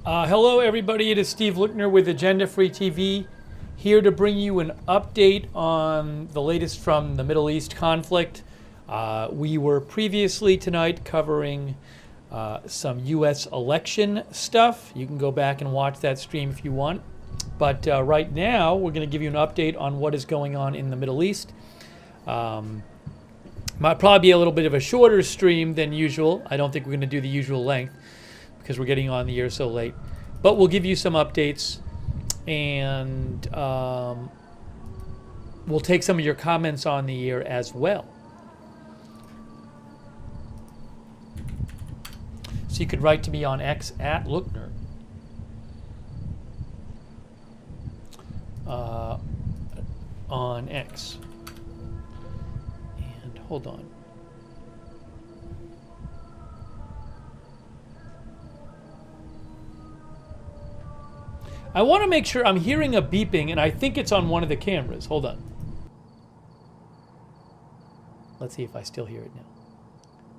Hello, everybody. It is Steve Lookner with Agenda Free TV, here to bring you an update on the latest from the Middle East conflict. We were previously tonight covering some U.S. election stuff. You can go back and watch that stream if you want. But right now, we're going to give you an update on what is going on in the Middle East. Might probably be a little bit of a shorter stream than usual. I don't think we're going to do the usual length, because we're getting on the air so late. But we'll give you some updates, and we'll take some of your comments on the air as well. So you could write to me on X at Lookner. On X. And hold on. I want to make sure I'm hearing a beeping, and I think it's on one of the cameras. Hold on. Let's see if I still hear it now.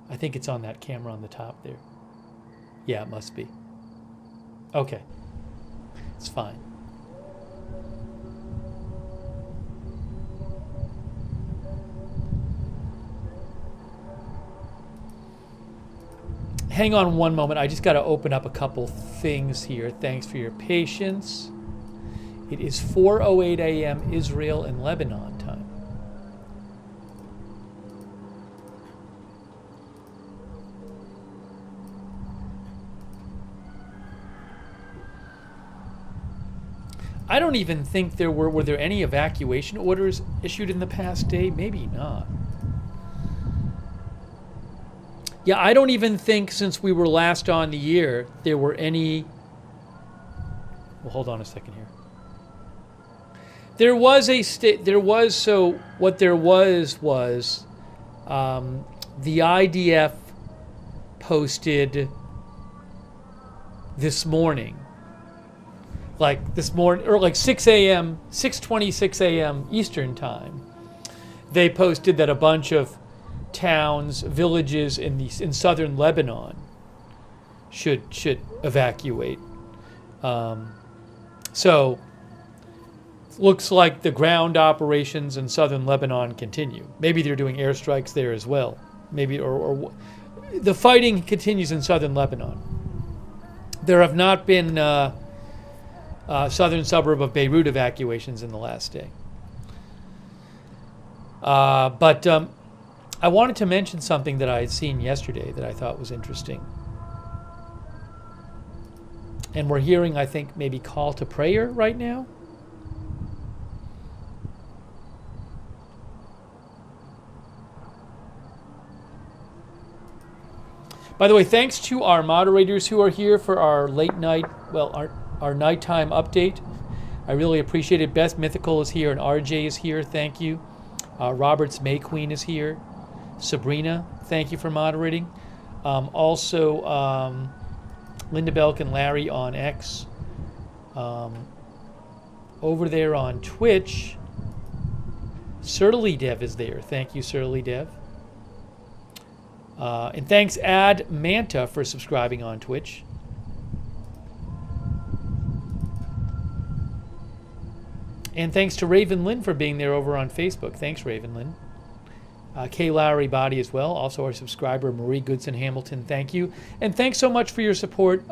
I think it's on that camera on the top there. Yeah, it must be. Okay. It's fine. Hang on one moment. I just got to open up a couple things here. Thanks for your patience. It is 4:08 a.m. Israel and Lebanon time. I don't even think there were there any evacuation orders issued in the past day? Maybe not. Yeah, I don't even think since we were last on the air there were any. Well, hold on a second here. There was a so what there was the IDF posted this morning, or like 6 a.m., 6:26 a.m. Eastern time. They posted that a bunch of towns, villages in southern Lebanon should evacuate. So looks like the ground operations in southern Lebanon continue. Maybe they're doing airstrikes there as well. Maybe or the fighting continues in southern Lebanon. There have not been southern suburb of Beirut evacuations in the last day. But I wanted to mention something that I had seen yesterday that I thought was interesting. And we're hearing, I think, maybe call to prayer right now. By the way, thanks to our moderators who are here for our late night, well, our nighttime update. I really appreciate it. Beth Mythical is here and RJ is here. Thank you. Roberts May Queen is here. Sabrina, thank you for moderating. Also, Linda Belk and Larry on X. Over there on Twitch, Surly Dev is there. Thank you, Surly Dev. And thanks, Ad Manta, for subscribing on Twitch. And thanks to Raven Lynn for being there over on Facebook. Thanks, Raven Lynn. Kay Lowry Body as well, also our subscriber, Marie Goodson Hamilton, thank you. And thanks so much for your support.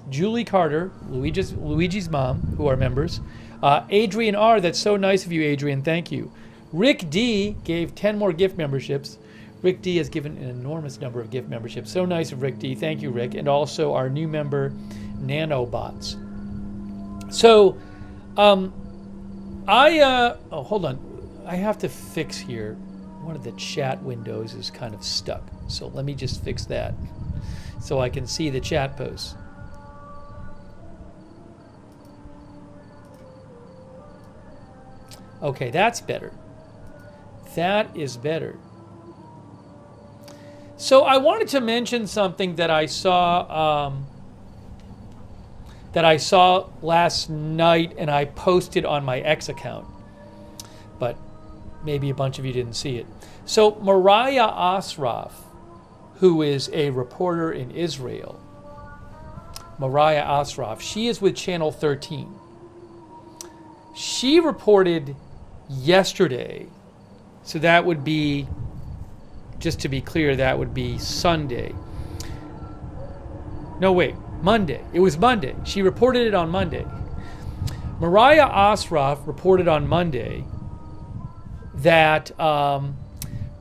Julie Carter, Luigi's mom, who are members. Adrian R., that's so nice of you, Adrian, thank you. Rick D. gave 10 more gift memberships. Rick D. has given an enormous number of gift memberships. So nice of Rick D. Thank you, Rick. And also our new member, Nanobots. So, oh, hold on. I have to fix here. One of the chat windows is kind of stuck. So let me just fix that so I can see the chat posts. Okay, that's better. That is better. So I wanted to mention something that I saw last night, and I posted on my X account. But maybe a bunch of you didn't see it. So Mariah Asraf, who is a reporter in Israel, Mariah Asraf. She is with Channel 13. She reported yesterday, so that would be, just to be clear, that would be Sunday. No, wait, Monday. It was Monday. She reported it on Monday. Mariah Asraf reported on Monday that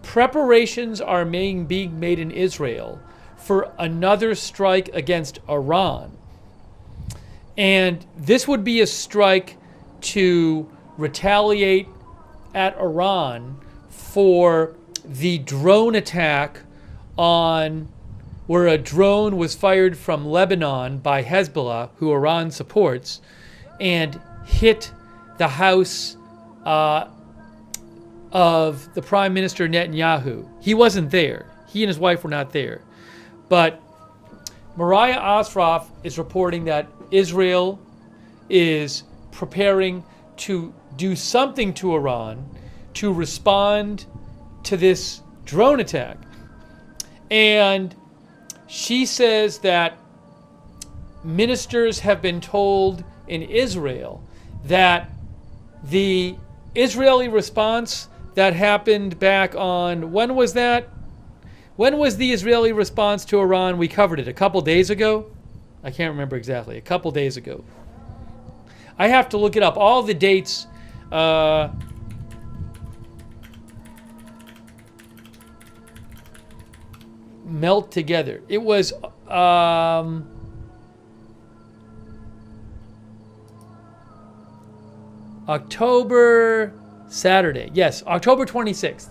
preparations are being made in Israel for another strike against Iran. And this would be a strike to retaliate at Iran for the drone attack on where a drone was fired from Lebanon by Hezbollah, who Iran supports, and hit the house of the Prime Minister Netanyahu. He wasn't there. He and his wife were not there. But Mariah Asraf is reporting that Israel is preparing to do something to Iran to respond to this drone attack. And she says that ministers have been told in Israel that the Israeli response that happened back on, when was that? When was the Israeli response to Iran? We covered it a couple days ago. I can't remember exactly. A couple days ago. I have to look it up. All the dates. Melt together. It was Saturday. Yes, October 26th.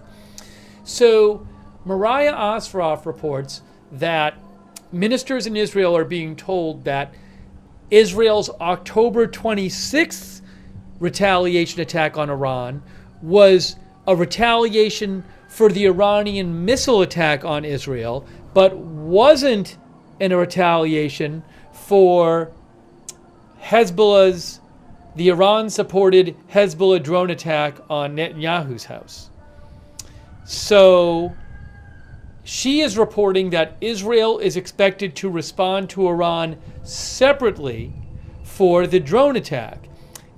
So Mariah Asraf reports that ministers in Israel are being told that Israel's October 26th retaliation attack on Iran was a retaliation for the Iranian missile attack on Israel, but wasn't in a retaliation for the Iran-supported Hezbollah drone attack on Netanyahu's house. So she is reporting that Israel is expected to respond to Iran separately for the drone attack.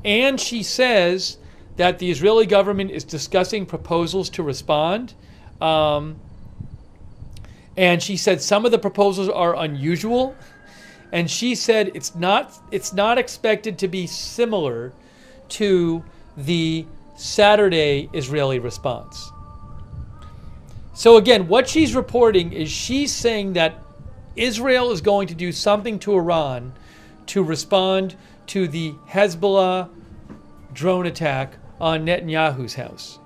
And she says that the Israeli government is discussing proposals to respond. And she said some of the proposals are unusual. And she said it's not expected to be similar to the Saturday Israeli response. So again, what she's reporting is she's saying that Israel is going to do something to Iran to respond to the Hezbollah drone attack on Netanyahu's house.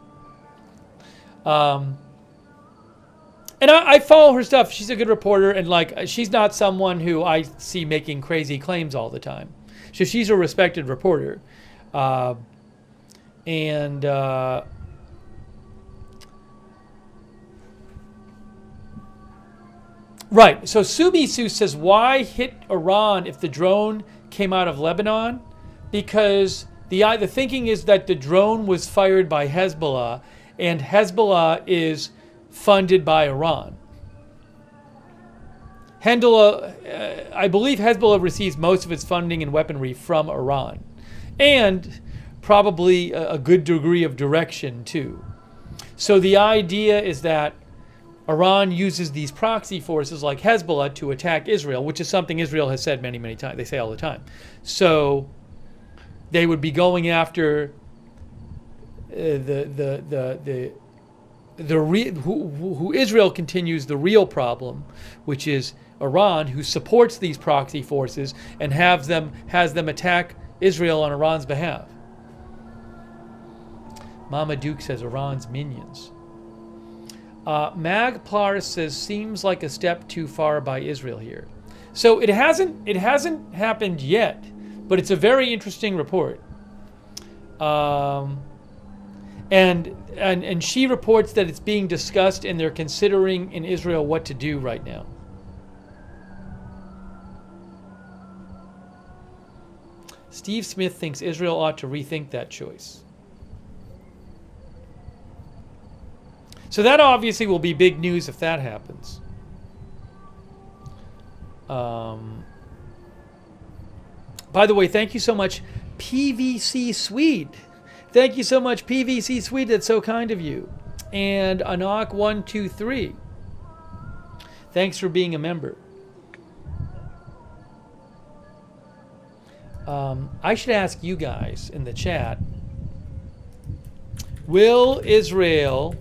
And I follow her stuff. She's a good reporter, and she's not someone who I see making crazy claims all the time. So she's a respected reporter. Right. So Sumisu says, why hit Iran if the drone came out of Lebanon? Because the thinking is that the drone was fired by Hezbollah, and Hezbollah is funded by Iran. I believe Hezbollah receives most of its funding and weaponry from Iran, and probably a good degree of direction too. So the idea is that Iran uses these proxy forces like Hezbollah to attack Israel, which is something Israel has said many, many times. They say all the time. So they would be going after who Israel continues the real problem, which is Iran, who supports these proxy forces and has them attack Israel on Iran's behalf. Mama Duke says Iran's minions. Mag Plar says seems like a step too far by Israel here. So it hasn't happened yet, but it's a very interesting report. And she reports that it's being discussed and they're considering in Israel what to do right now. Steve Smith thinks Israel ought to rethink that choice. So that obviously will be big news if that happens. By the way, thank you so much, PVC Swede. Thank you so much, PVC Swede. That's so kind of you. And Anak123. Thanks for being a member. I should ask you guys in the chat, will Israel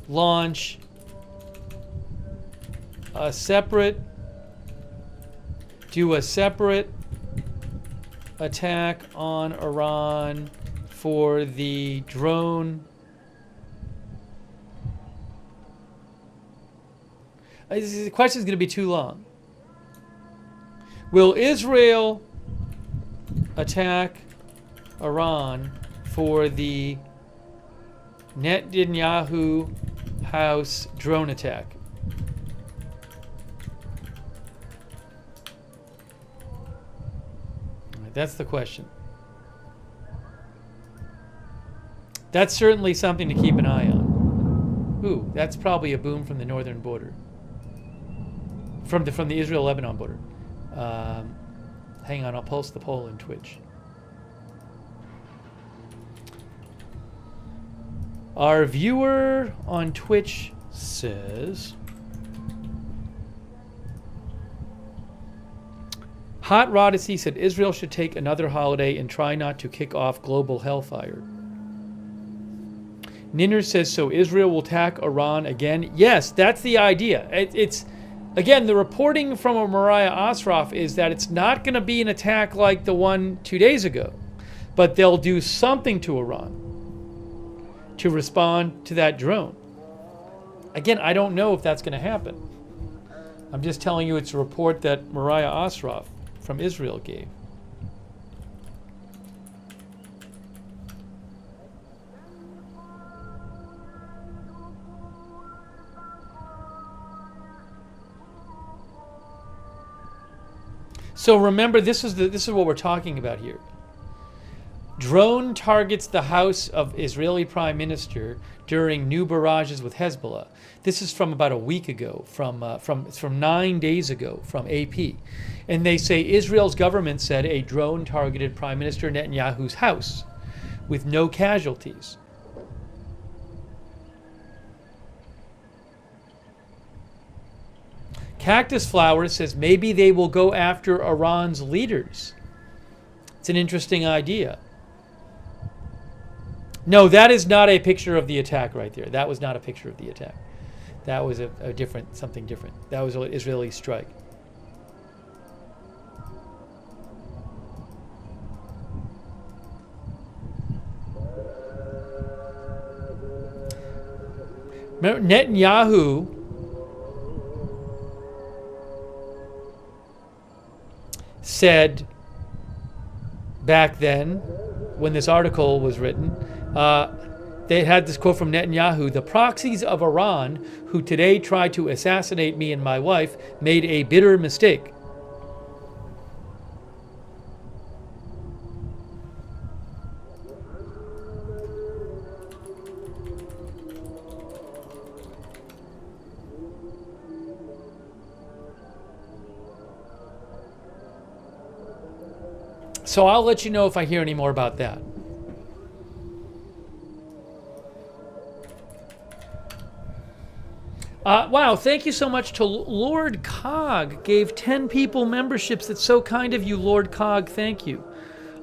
launch a separate attack on Iran for the drone? The question is going to be too long. Will Israel attack Iran for the Netanyahu house drone attack? That's the question. That's certainly something to keep an eye on. Ooh, that's probably a boom from the northern border. From the Israel-Lebanon border. Hang on, I'll post the poll in Twitch. Our viewer on Twitch says, Hot Rodacy said Israel should take another holiday and try not to kick off global hellfire. Ninner says, so Israel will attack Iran again? Yes, that's the idea. It's again, the reporting from Mariah Asraf is that it's not going to be an attack like the one 2 days ago, but they'll do something to Iran to respond to that drone. Again, I don't know if that's going to happen. I'm just telling you it's a report that Mariah Asraf from Israel gave. So remember, this is what we're talking about here. Drone targets the house of Israeli Prime Minister during new barrages with Hezbollah. This is from about a week ago, from 9 days ago, from AP. And they say Israel's government said a drone targeted Prime Minister Netanyahu's house with no casualties. Cactus Flower says maybe they will go after Iran's leaders. It's an interesting idea. No, that is not a picture of the attack right there. That was not a picture of the attack. That was a different, something different. That was an Israeli strike. Remember, Netanyahu said back then, when this article was written, they had this quote from Netanyahu: the proxies of Iran, who today tried to assassinate me and my wife, made a bitter mistake. So I'll let you know if I hear any more about that. Wow, thank you so much to Lord Cog. Gave 10 people memberships. That's so kind of you, Lord Cog. Thank you.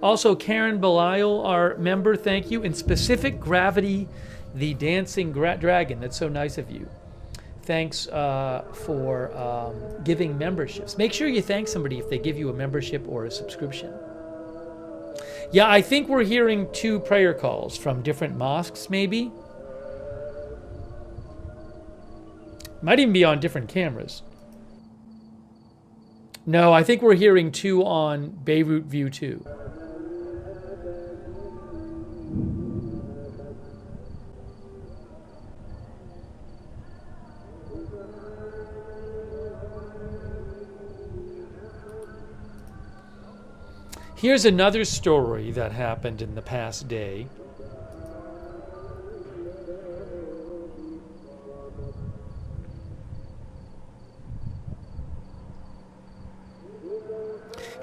Also, Karen Belial, our member, thank you. And Specific Gravity, the Dancing Dragon. That's so nice of you. Thanks for giving memberships. Make sure you thank somebody if they give you a membership or a subscription. Yeah, I think we're hearing 2 prayer calls from different mosques, maybe. Might even be on different cameras. No, I think we're hearing 2 on Beirut View 2. Here's another story that happened in the past day.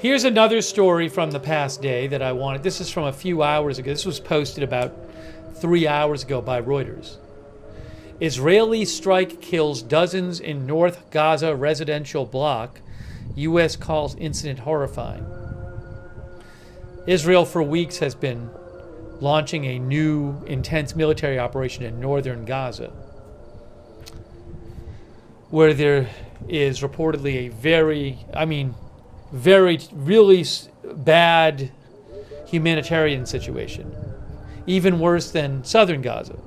Here's another story from the past day that I wanted. This is from a few hours ago. This was posted about 3 hours ago by Reuters. Israeli strike kills dozens in North Gaza residential block. U.S. calls incident horrifying. Israel for weeks has been launching a new intense military operation in northern Gaza, where there is reportedly a really bad humanitarian situation, even worse than southern Gaza.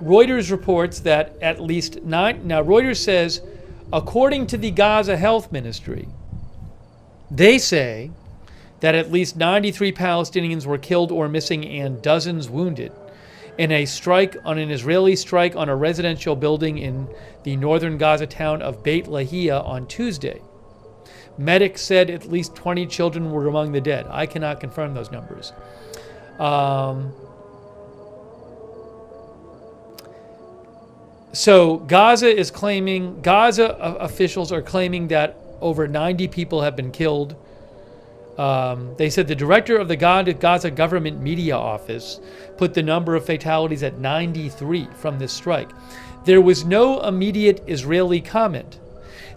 Reuters reports that at least 9, now Reuters says, according to the Gaza Health Ministry, they say that at least 93 Palestinians were killed or missing and dozens wounded in an Israeli strike on a residential building in the northern Gaza town of Beit Lahia on Tuesday. Medics said at least 20 children were among the dead. I cannot confirm those numbers. So Gaza officials are claiming that over 90 people have been killed. They said the director of the Gaza government media office put the number of fatalities at 93 from this strike. There was no immediate Israeli comment.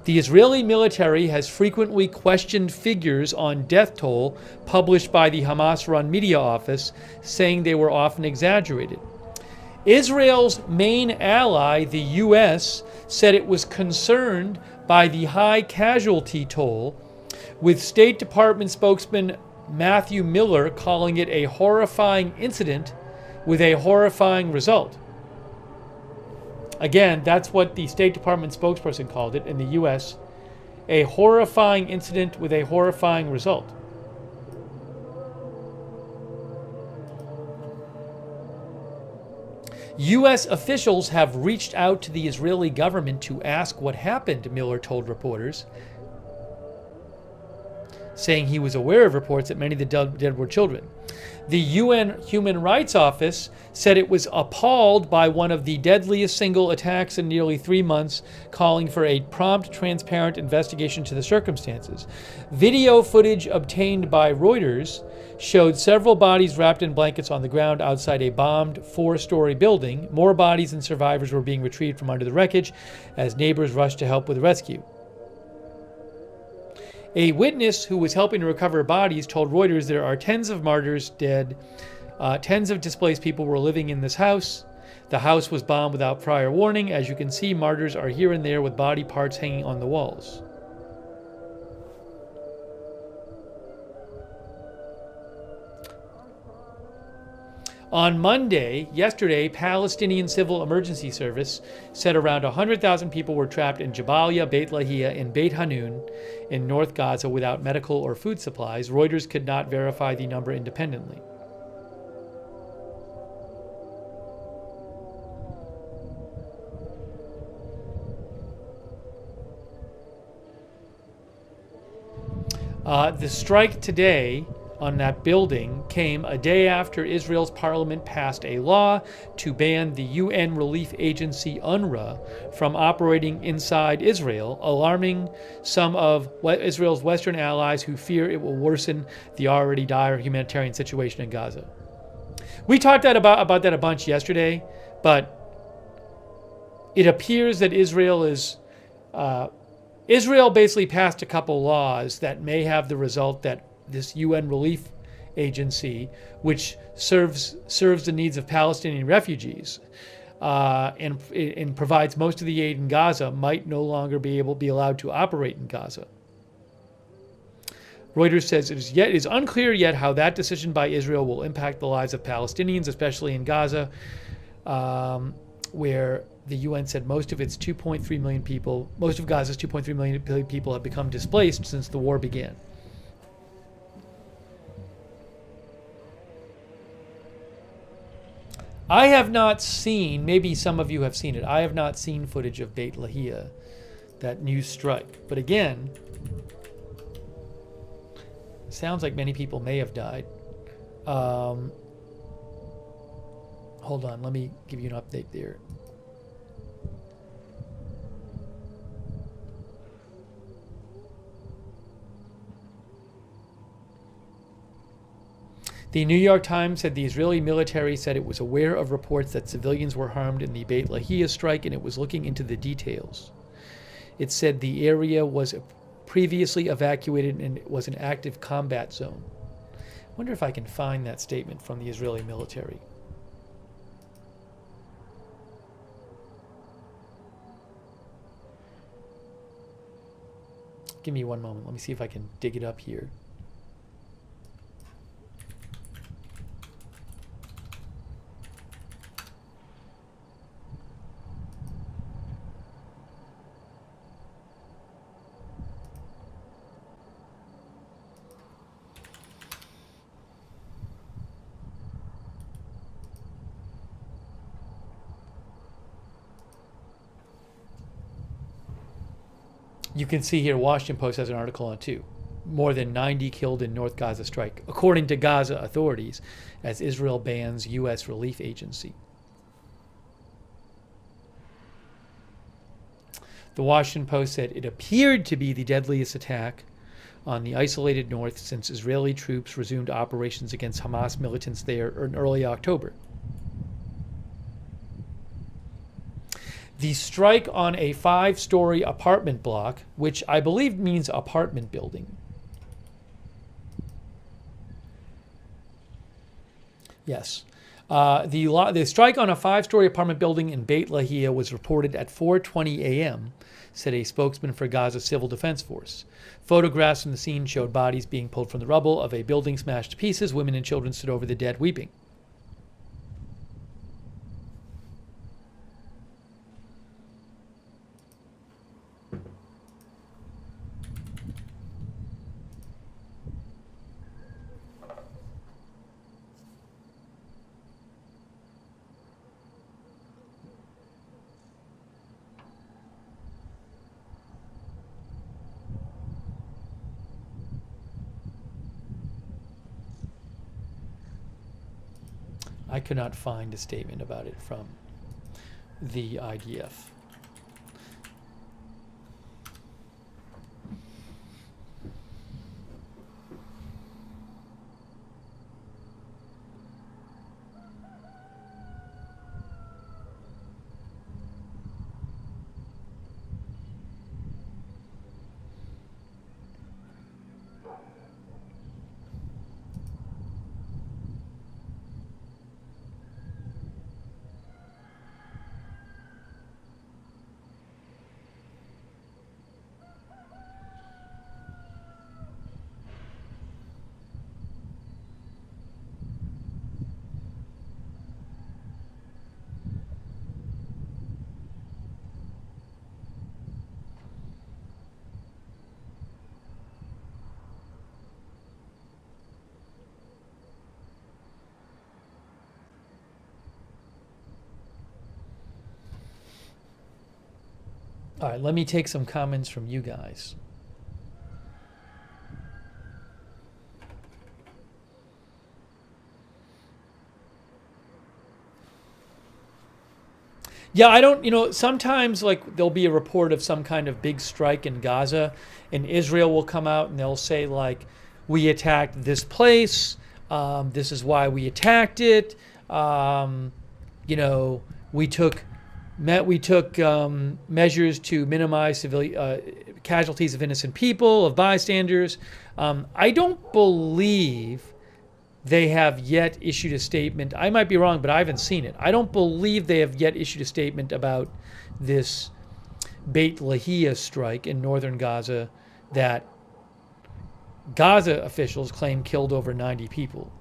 The Israeli military has frequently questioned figures on death toll published by the Hamas-run media office, saying they were often exaggerated. Israel's main ally, the U.S., said it was concerned by the high casualty toll, with State Department spokesman Matthew Miller calling it a horrifying incident with a horrifying result. Again, that's what the State Department spokesperson called it in the U.S., a horrifying incident with a horrifying result. U.S. officials have reached out to the Israeli government to ask what happened, Miller told reporters, saying he was aware of reports that many of the dead were children. The UN Human Rights Office said it was appalled by one of the deadliest single attacks in nearly 3 months, calling for a prompt, transparent investigation to the circumstances. Video footage obtained by Reuters showed several bodies wrapped in blankets on the ground outside a bombed 4-story building. More bodies and survivors were being retrieved from under the wreckage as neighbors rushed to help with the rescue. A witness who was helping to recover bodies told Reuters there are tens of martyrs dead. Tens of displaced people were living in this house. The house was bombed without prior warning. As you can see, martyrs are here and there with body parts hanging on the walls. On Monday, yesterday, Palestinian Civil Emergency Service said around 100,000 people were trapped in Jabalia, Beit Lahia, and Beit Hanun in North Gaza without medical or food supplies. Reuters could not verify the number independently. The strike today on that building came a day after Israel's parliament passed a law to ban the UN relief agency UNRWA from operating inside Israel, alarming some of Israel's Western allies who fear it will worsen the already dire humanitarian situation in Gaza. We talked about that a bunch yesterday, but it appears that Israel basically passed a couple laws that may have the result that this UN relief agency, which serves the needs of Palestinian refugees and provides most of the aid in Gaza, might no longer be allowed to operate in Gaza. Reuters says it is unclear yet how that decision by Israel will impact the lives of Palestinians, especially in Gaza, where the UN said most of Gaza's 2.3 million people have become displaced since the war began. I have not seen, maybe some of you have seen it, I have not seen footage of Beit Lahia, that new strike. But again, sounds like many people may have died. Hold on, let me give you an update there. The New York Times said the Israeli military said it was aware of reports that civilians were harmed in the Beit Lahia strike and it was looking into the details. It said the area was previously evacuated and it was an active combat zone. I wonder if I can find that statement from the Israeli military. Give me one moment. Let me see if I can dig it up here. You can see here, Washington Post has an article on it too. More than 90 killed in North Gaza strike, according to Gaza authorities, as Israel bans U.S. relief agency. The Washington Post said it appeared to be the deadliest attack on the isolated north since Israeli troops resumed operations against Hamas militants there in early October. The strike on a 5-story apartment block, which I believe means apartment building. Yes. The strike on a 5-story apartment building in Beit Lahia was reported at 4:20 a.m., said a spokesman for Gaza's Civil Defense Force. Photographs from the scene showed bodies being pulled from the rubble of a building smashed to pieces. Women and children stood over the dead weeping. I could not find a statement about it from the IDF. All right, let me take some comments from you guys. Yeah, I don't, sometimes like there'll be a report of some kind of big strike in Gaza and Israel will come out and they'll say like, we attacked this place. This is why we attacked it. We took measures to minimize civilian casualties of innocent people, of bystanders. I don't believe they have yet issued a statement. I might be wrong, but I haven't seen it. I don't believe they have yet issued a statement about this Beit Lahia strike in northern Gaza that Gaza officials claim killed over 90 people.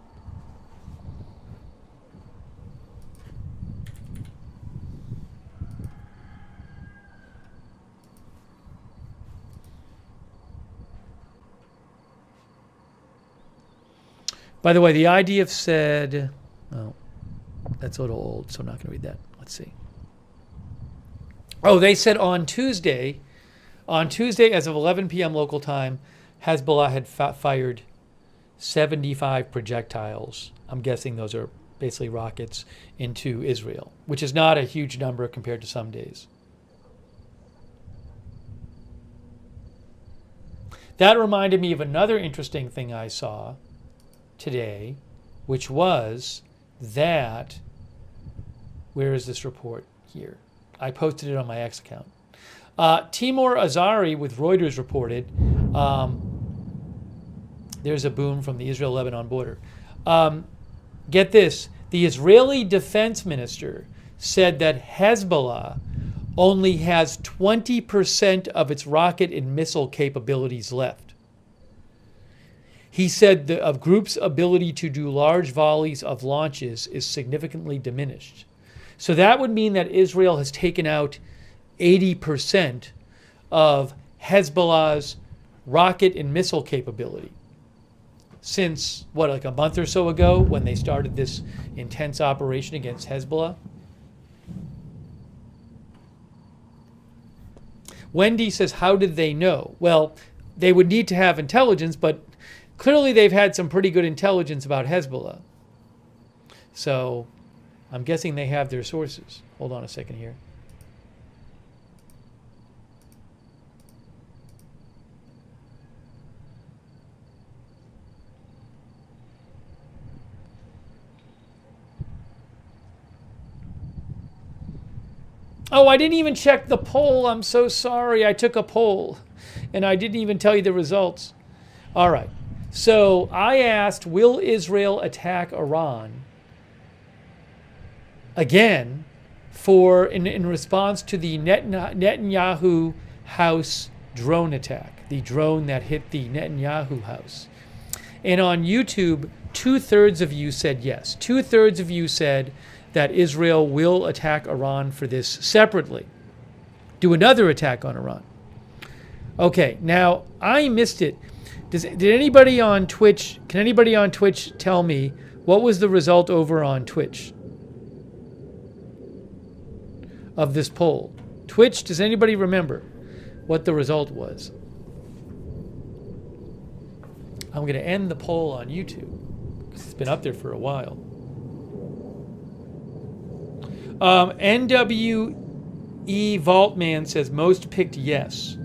By the way, the IDF said, oh, that's a little old, so I'm not going to read that. Let's see. Oh, they said on Tuesday, as of 11 p.m. local time, Hezbollah had fired 75 projectiles. I'm guessing those are basically rockets into Israel, which is not a huge number compared to some days. That reminded me of another interesting thing I saw today. which was that, where is this report here? I posted it on my X account. Timur Azari with Reuters reported, there's a boom from the Israel-Lebanon border. Get this, the Israeli defense minister said that Hezbollah only has 20% of its rocket and missile capabilities left. He said the group's ability to do large volleys of launches is significantly diminished. So that would mean that Israel has taken out 80% of Hezbollah's rocket and missile capability since, what, like a month or so ago when they started this intense operation against Hezbollah? Wendy says, how did they know? Well, they would need to have intelligence, but clearly they've had some pretty good intelligence about Hezbollah. So I'm guessing they have their sources. Hold on a second here. Oh, I didn't even check the poll. I'm so sorry. I took a poll and I didn't even tell you the results. All right. So I asked, will Israel attack Iran again in response to the Netanyahu house drone attack, the drone that hit the Netanyahu house? And on YouTube, 2/3 of you said yes. 2/3 of you said that Israel will attack Iran for this separately. Do another attack on Iran. Okay, now I missed it. Did anybody on Twitch, can anybody on Twitch tell me what was the result over on Twitch of this poll? Twitch, does anybody remember what the result was? I'm going to end the poll on YouTube because it's been up there for a while. NWE Vaultman says most picked yes.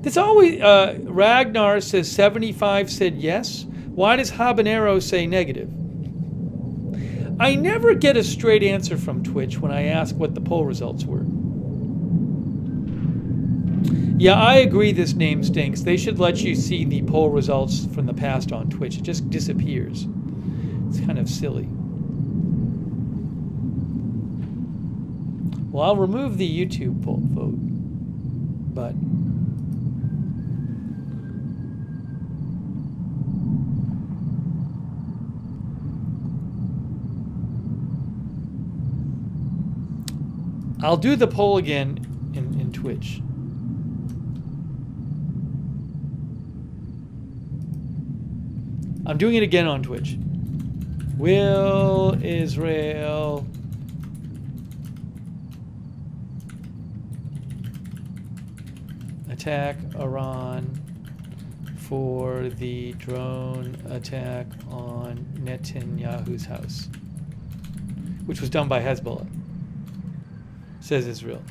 That's always Ragnar says 75 said yes. Why does Habanero say negative? I never get a straight answer from Twitch when I ask what the poll results were. Yeah, I agree this name stinks. They should let you see the poll results from the past on Twitch. It just disappears. It's kind of silly. Well, I'll remove the YouTube poll vote, but I'll do the poll again in Twitch. I'm doing it again on Twitch. Will Israel attack Iran for the drone attack on Netanyahu's house, which was done by Hezbollah, says Israel.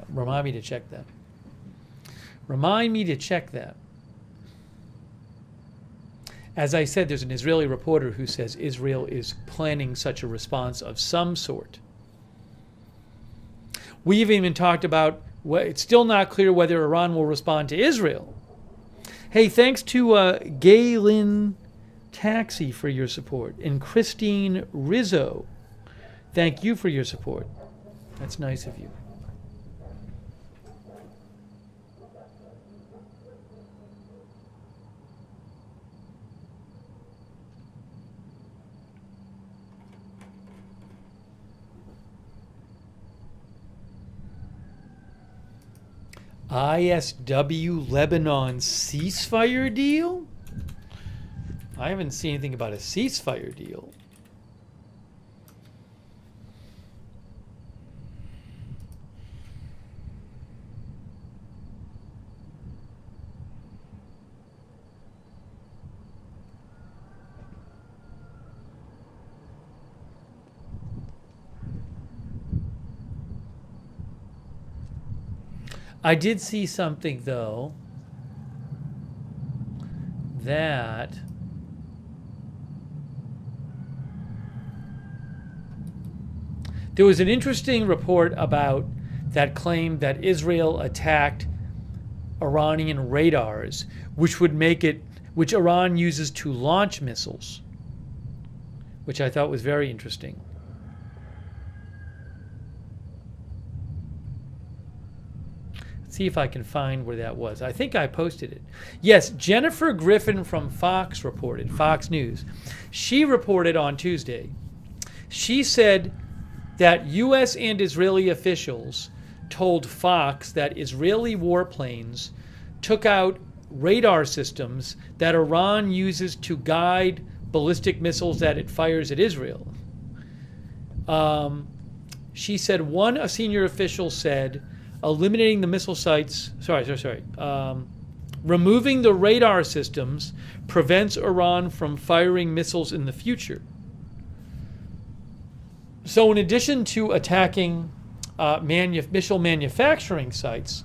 Remind me to check that. Remind me to check that. As I said, there's an Israeli reporter who says Israel is planning such a response of some sort. We've even talked about, it's still not clear whether Iran will respond to Israel. Hey, thanks to Galen Taxi for your support. And Christine Rizzo, thank you for your support. That's nice of you. ISW Lebanon ceasefire deal? I haven't seen anything about a ceasefire deal. I did see something, though, that there was an interesting report about that claimed that Israel attacked Iranian radars, which would make it, which Iran uses to launch missiles, which I thought was very interesting. Let's see if I can find where that was. I think I posted it. Yes, Jennifer Griffin from Fox reported, Fox News. She reported on Tuesday. She said that U.S. and Israeli officials told Fox that Israeli warplanes took out radar systems that Iran uses to guide ballistic missiles that it fires at Israel. She said a senior official said eliminating the missile sites, removing the radar systems prevents Iran from firing missiles in the future. So in addition to attacking missile manufacturing sites,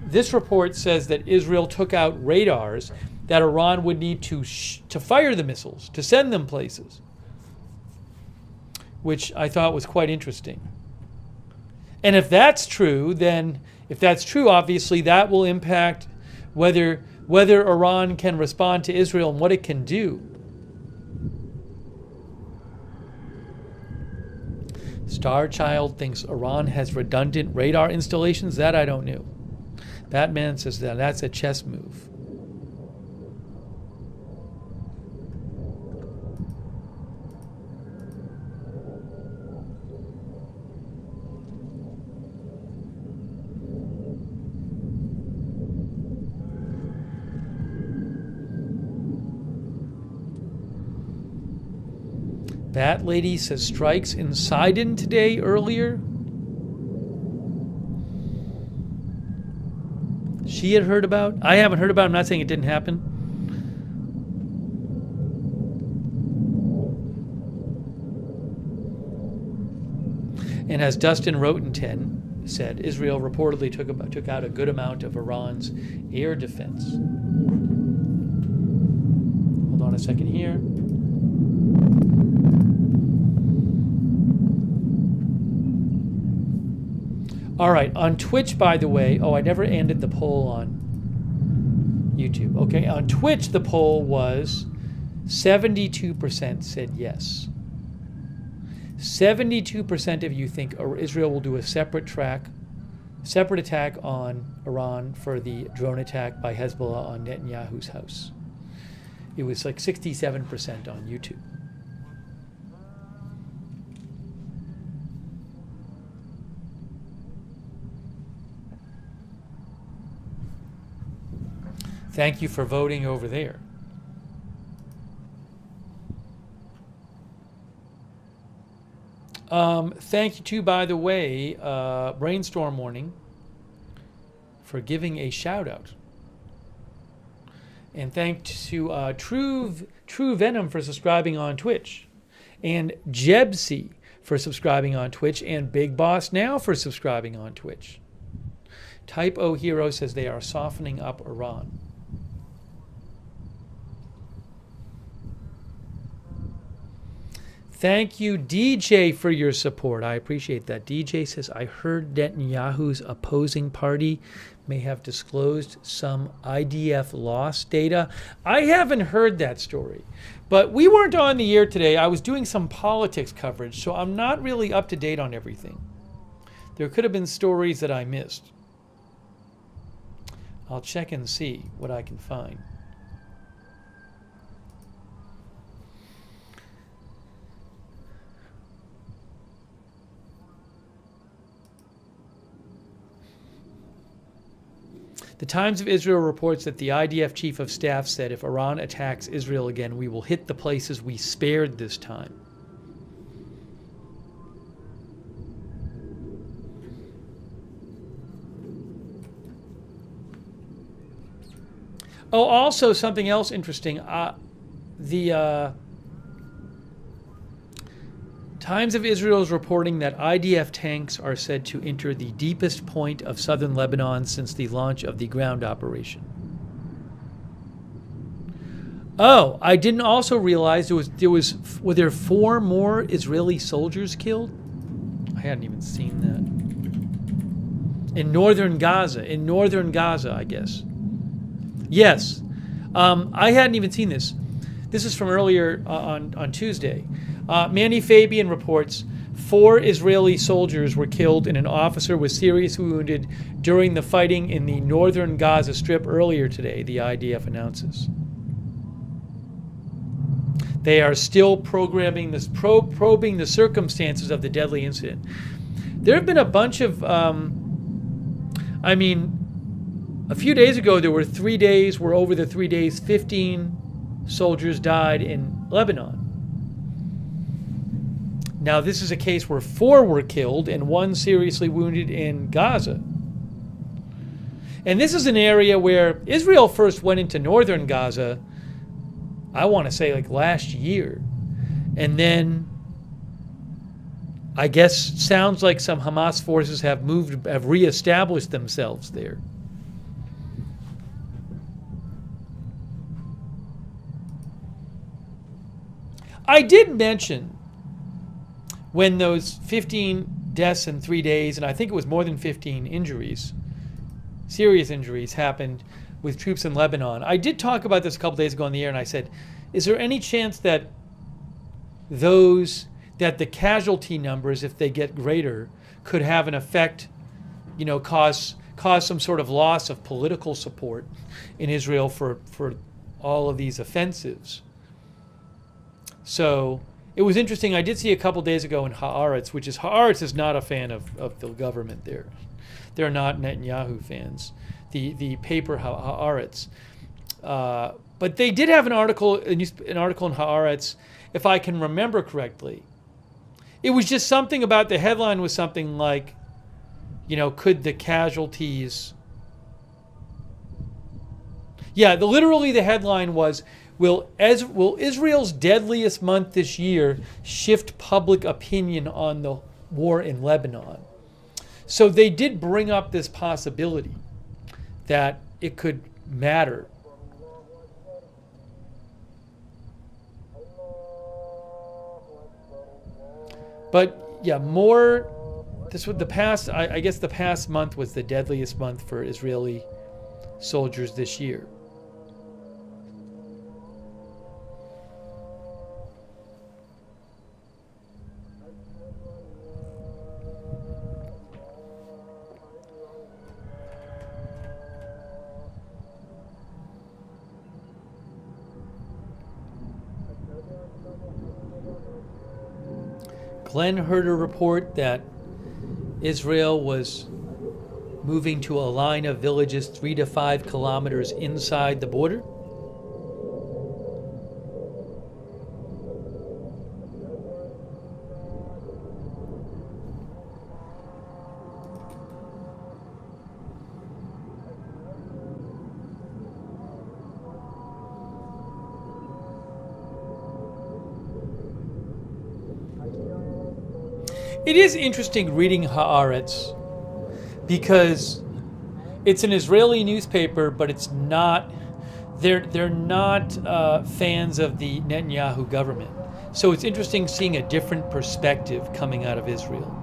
this report says that Israel took out radars that Iran would need to fire the missiles, to send them places, which I thought was quite interesting. And if that's true, obviously that will impact whether Iran can respond to Israel and what it can do. Starchild thinks Iran has redundant radar installations. That I don't know. Batman says that's a chess move. Bat Lady says strikes in Sidon today earlier. She had heard about. I haven't heard about. I'm not saying it didn't happen. And as Dustin Rotentin said, Israel reportedly took out a good amount of Iran's air defense. Hold on a second here. All right, on Twitch, by the way, I never ended the poll on YouTube. Okay, on Twitch, the poll was 72% said yes. 72% of you think Israel will do a separate attack on Iran for the drone attack by Hezbollah on Netanyahu's house. It was like 67% on YouTube. Thank you for voting over there. Thank you too, by the way, Brainstorm Warning, for giving a shout out. And thanks to True Venom for subscribing on Twitch. And Jebsy for subscribing on Twitch. And Big Boss Now for subscribing on Twitch. Type O Hero says they are softening up Iran. Thank you, DJ, for your support. I appreciate that. DJ says, I heard Netanyahu's opposing party may have disclosed some IDF loss data. I haven't heard that story. But we weren't on the air today. I was doing some politics coverage, so I'm not really up to date on everything. There could have been stories that I missed. I'll check and see what I can find. The Times of Israel reports that the IDF chief of staff said if Iran attacks Israel again, we will hit the places we spared this time. Oh, also something else interesting. The Times of Israel is reporting that IDF tanks are said to enter the deepest point of southern Lebanon since the launch of the ground operation. Oh, I didn't also realize were there 4 more Israeli soldiers killed? I hadn't even seen that. In northern Gaza, I guess. Yes. I hadn't even seen this. This is from earlier on Tuesday. Manny Fabian reports 4 Israeli soldiers were killed and an officer was seriously wounded during the fighting in the northern Gaza Strip earlier today, the IDF announces. They are still probing the circumstances of the deadly incident. There have been a bunch of, a few days ago there were 3 days where over the 3 days 15 soldiers died in Lebanon. Now this is a case where 4 were killed and 1 seriously wounded in Gaza. And this is an area where Israel first went into northern Gaza, I want to say like last year. And then I guess sounds like some Hamas forces have reestablished themselves there. I did mention when those 15 deaths in 3 days, and I think it was more than 15 injuries, serious injuries, happened with troops in Lebanon. I did talk about this a couple days ago on the air, and I said, is there any chance that the casualty numbers, if they get greater, could have an effect, cause some sort of loss of political support in Israel for all of these offensives? So it was interesting. I did see a couple days ago in Haaretz, Haaretz is not a fan of the government there. They're not Netanyahu fans. The paper Haaretz, but they did have an article in Haaretz, if I can remember correctly. It was just something about the headline was something like, could the casualties? Yeah, literally the headline was, will Israel's deadliest month this year shift public opinion on the war in Lebanon? So they did bring up this possibility that it could matter. But yeah, this was the past, I guess the past month was the deadliest month for Israeli soldiers this year. Glenn heard a report that Israel was moving to a line of villages 3 to 5 kilometers inside the border. It is interesting reading Haaretz because it's an Israeli newspaper, but it's not. They're not fans of the Netanyahu government. So it's interesting seeing a different perspective coming out of Israel.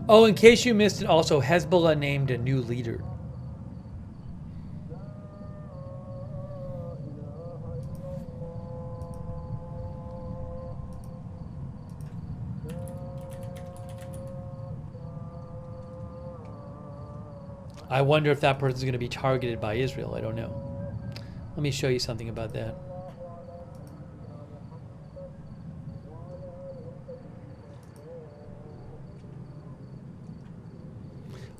Oh, in case you missed it, also Hezbollah named a new leader. I wonder if that person's going to be targeted by Israel. I don't know. Let me show you something about that.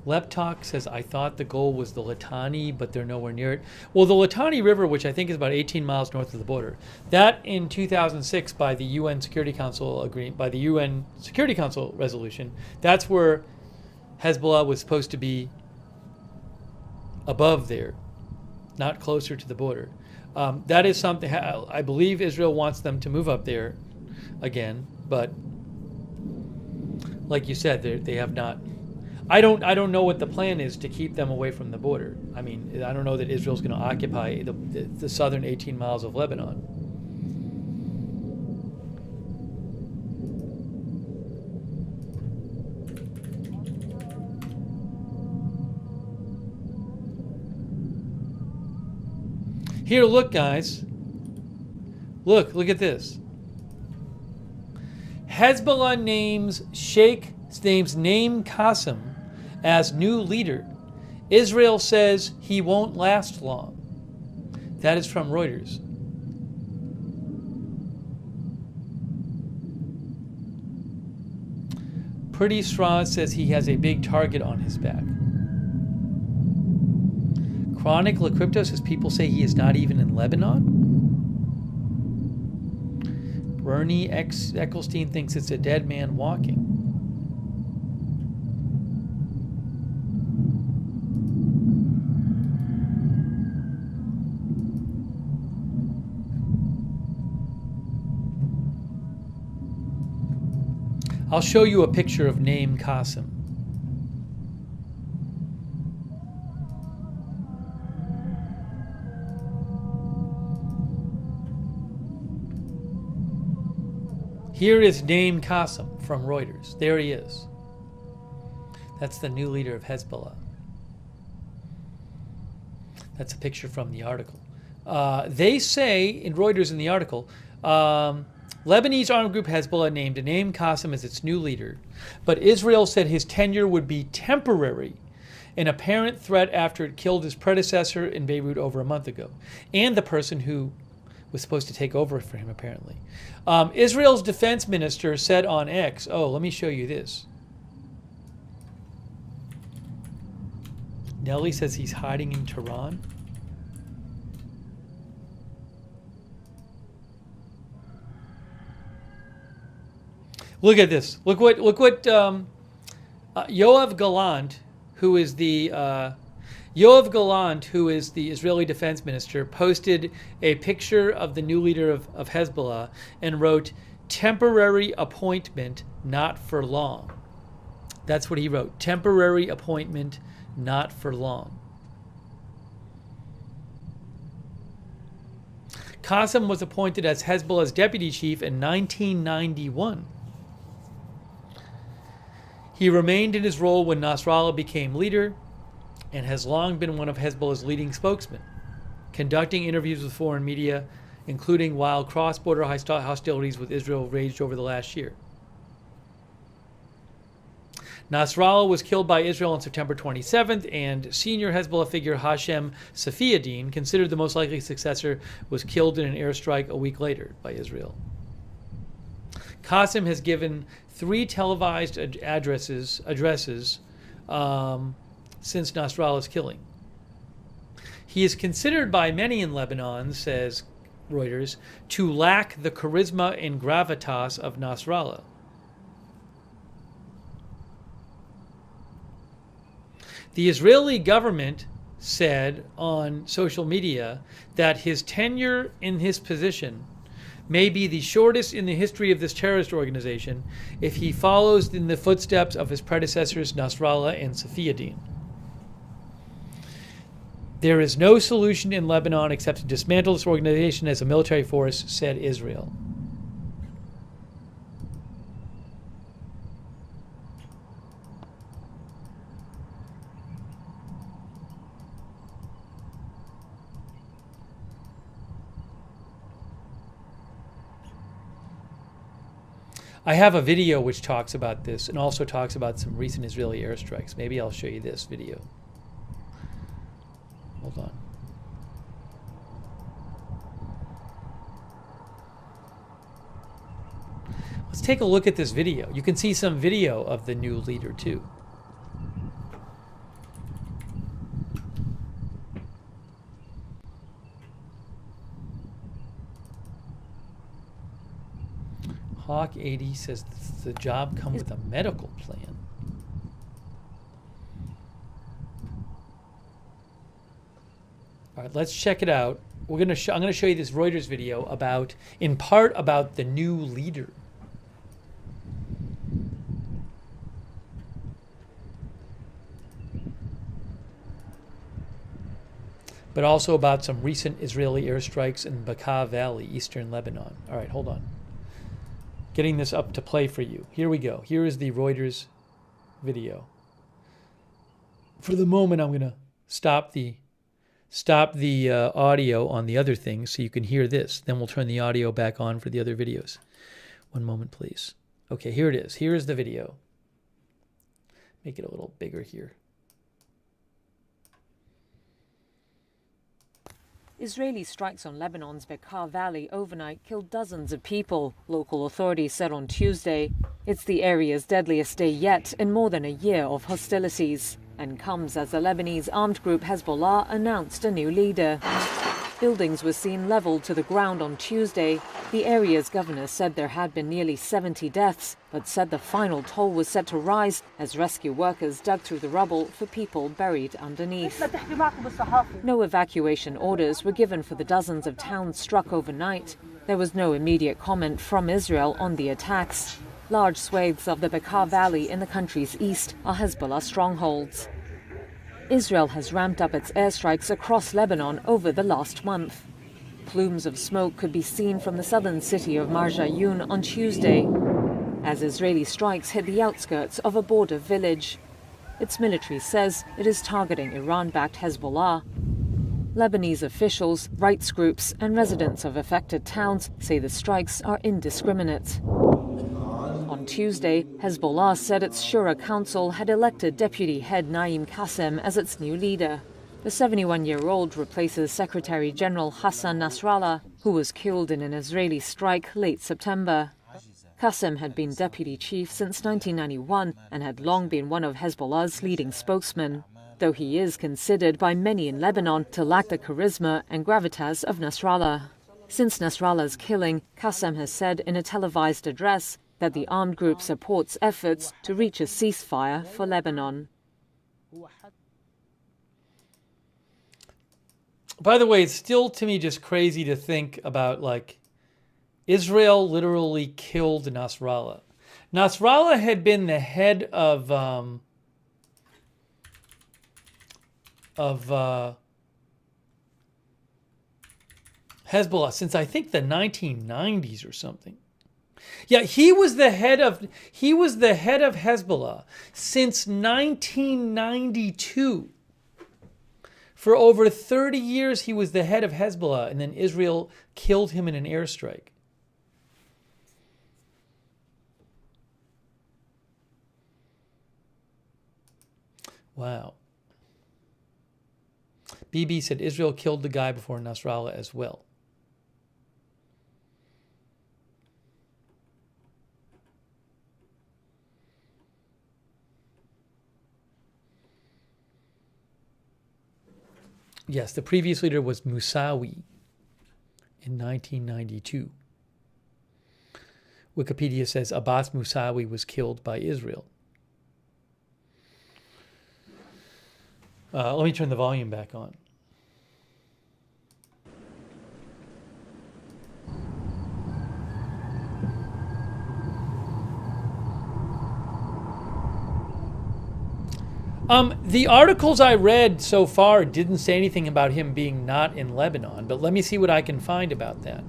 Leptalk says, I thought the goal was the Litani, but they're nowhere near it. Well, the Litani River, which I think is about 18 miles north of the border, that in 2006 by the UN Security Council resolution, that's where Hezbollah was supposed to be above there, not closer to the border. That is something, I believe Israel wants them to move up there again, but like you said, they have not. I don't know what the plan is to keep them away from the border. I mean, I don't know that Israel's going to occupy the southern 18 miles of Lebanon. Here, look, guys. Look at this. Hezbollah names Naim Qassem as new leader. Israel says he won't last long. That is from Reuters. Pretty Straw says he has a big target on his back. Chronic La Crypto says people say he is not even in Lebanon. Bernie Ecclestein thinks it's a dead man walking. I'll show you a picture of Naim Qassem. Here is Naim Qassem from Reuters. There he is. That's the new leader of Hezbollah. That's a picture from the article. They say in Reuters in the article, Lebanese armed group Hezbollah named Naim Qassem as its new leader, but Israel said his tenure would be temporary, an apparent threat after it killed his predecessor in Beirut over a month ago, and the person who was supposed to take over for him, apparently. Israel's defense minister said on X, let me show you this. Nelly says he's hiding in Tehran. Look at this. Look what Yoav Gallant, who is the Israeli defense minister, posted a picture of the new leader of Hezbollah and wrote, "Temporary appointment, not for long." That's what he wrote. Temporary appointment, not for long. Qassem was appointed as Hezbollah's deputy chief in 1991. He remained in his role when Nasrallah became leader and has long been one of Hezbollah's leading spokesmen, conducting interviews with foreign media, including while cross-border hostilities with Israel raged over the last year. Nasrallah was killed by Israel on September 27th, and senior Hezbollah figure Hashem Safiaddin, considered the most likely successor, was killed in an airstrike a week later by Israel. Qassem has given 3 televised addresses since Nasrallah's killing. He is considered by many in Lebanon, says Reuters, to lack the charisma and gravitas of Nasrallah. The Israeli government said on social media that his tenure in his position may be the shortest in the history of this terrorist organization if he follows in the footsteps of his predecessors Nasrallah and Safiaddin. There is no solution in Lebanon except to dismantle this organization as a military force, said Israel. I have a video which talks about this and also talks about some recent Israeli airstrikes. Maybe I'll show you this video. Hold on. Let's take a look at this video. You can see some video of the new leader too. Hawk 80 says the job come with a medical plan. All right, let's check it out. I'm going to show you this Reuters video in part about the new leader. But also about some recent Israeli airstrikes in Bekaa Valley, eastern Lebanon. All right, hold on. Getting this up to play for you. Here we go. Here is the Reuters video. For the moment, I'm going to stop the audio on the other thing so you can hear this. Then we'll turn the audio back on for the other videos. One moment, please. Okay, here it is. Here is the video. Make it a little bigger here. Israeli strikes on Lebanon's Bekaa Valley overnight killed dozens of people, local authorities said on Tuesday. It's the area's deadliest day yet in more than a year of hostilities, and comes as the Lebanese armed group Hezbollah announced a new leader. Buildings were seen leveled to the ground on Tuesday. The area's governor said there had been nearly 70 deaths, but said the final toll was set to rise as rescue workers dug through the rubble for people buried underneath. No evacuation orders were given for the dozens of towns struck overnight. There was no immediate comment from Israel on the attacks. Large swathes of the Bekaa Valley in the country's east are Hezbollah strongholds. Israel has ramped up its airstrikes across Lebanon over the last month. Plumes of smoke could be seen from the southern city of Marjayoun on Tuesday, as Israeli strikes hit the outskirts of a border village. Its military says it is targeting Iran-backed Hezbollah. Lebanese officials, rights groups and residents of affected towns say the strikes are indiscriminate. On Tuesday, Hezbollah said its Shura Council had elected Deputy Head Naim Qassem as its new leader. The 71-year-old replaces Secretary General Hassan Nasrallah, who was killed in an Israeli strike late September. Qassem had been deputy chief since 1991 and had long been one of Hezbollah's leading spokesmen, though he is considered by many in Lebanon to lack the charisma and gravitas of Nasrallah. Since Nasrallah's killing, Qassem has said in a televised address that the armed group supports efforts to reach a ceasefire for Lebanon. By the way, it's still to me just crazy to think about, like, Israel literally killed Nasrallah. Nasrallah had been the head of Hezbollah since I think the 1990s or something. Yeah, he was the head of Hezbollah since 1992. For over 30 years, he was the head of Hezbollah, and then Israel killed him in an airstrike. Wow. BB said Israel killed the guy before Nasrallah as well. Yes, the previous leader was Musawi in 1992. Wikipedia says Abbas Musawi was killed by Israel. Let me turn the volume back on. The articles I read so far didn't say anything about him being not in Lebanon, but let me see what I can find about that.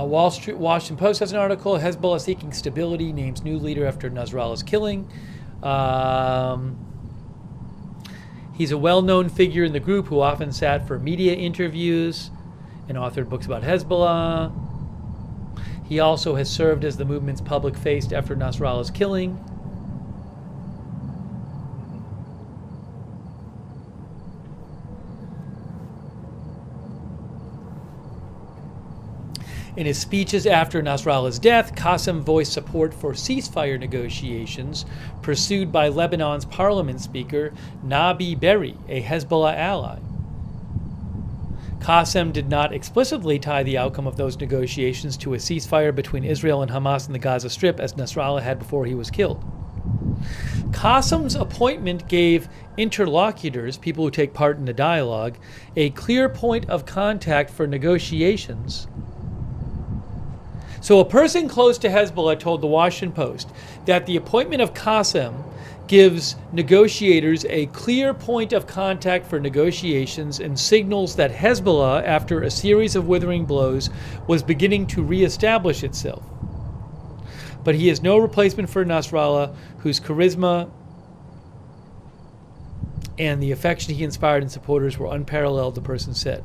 Washington Post has an article. Hezbollah seeking stability, names new leader after Nasrallah's killing. He's a well-known figure in the group who often sat for media interviews and authored books about Hezbollah. He also has served as the movement's public face after Nasrallah's killing. In his speeches after Nasrallah's death, Qasem voiced support for ceasefire negotiations pursued by Lebanon's parliament speaker Nabi Berri, a Hezbollah ally. Qasem did not explicitly tie the outcome of those negotiations to a ceasefire between Israel and Hamas in the Gaza Strip, as Nasrallah had before he was killed. Qasem's appointment gave interlocutors, people who take part in the dialogue, a clear point of contact for negotiations. So a person close to Hezbollah told the Washington Post that the appointment of Qasem gives negotiators a clear point of contact for negotiations and signals that Hezbollah, after a series of withering blows, was beginning to reestablish itself. But he is no replacement for Nasrallah, whose charisma and the affection he inspired in supporters were unparalleled, the person said.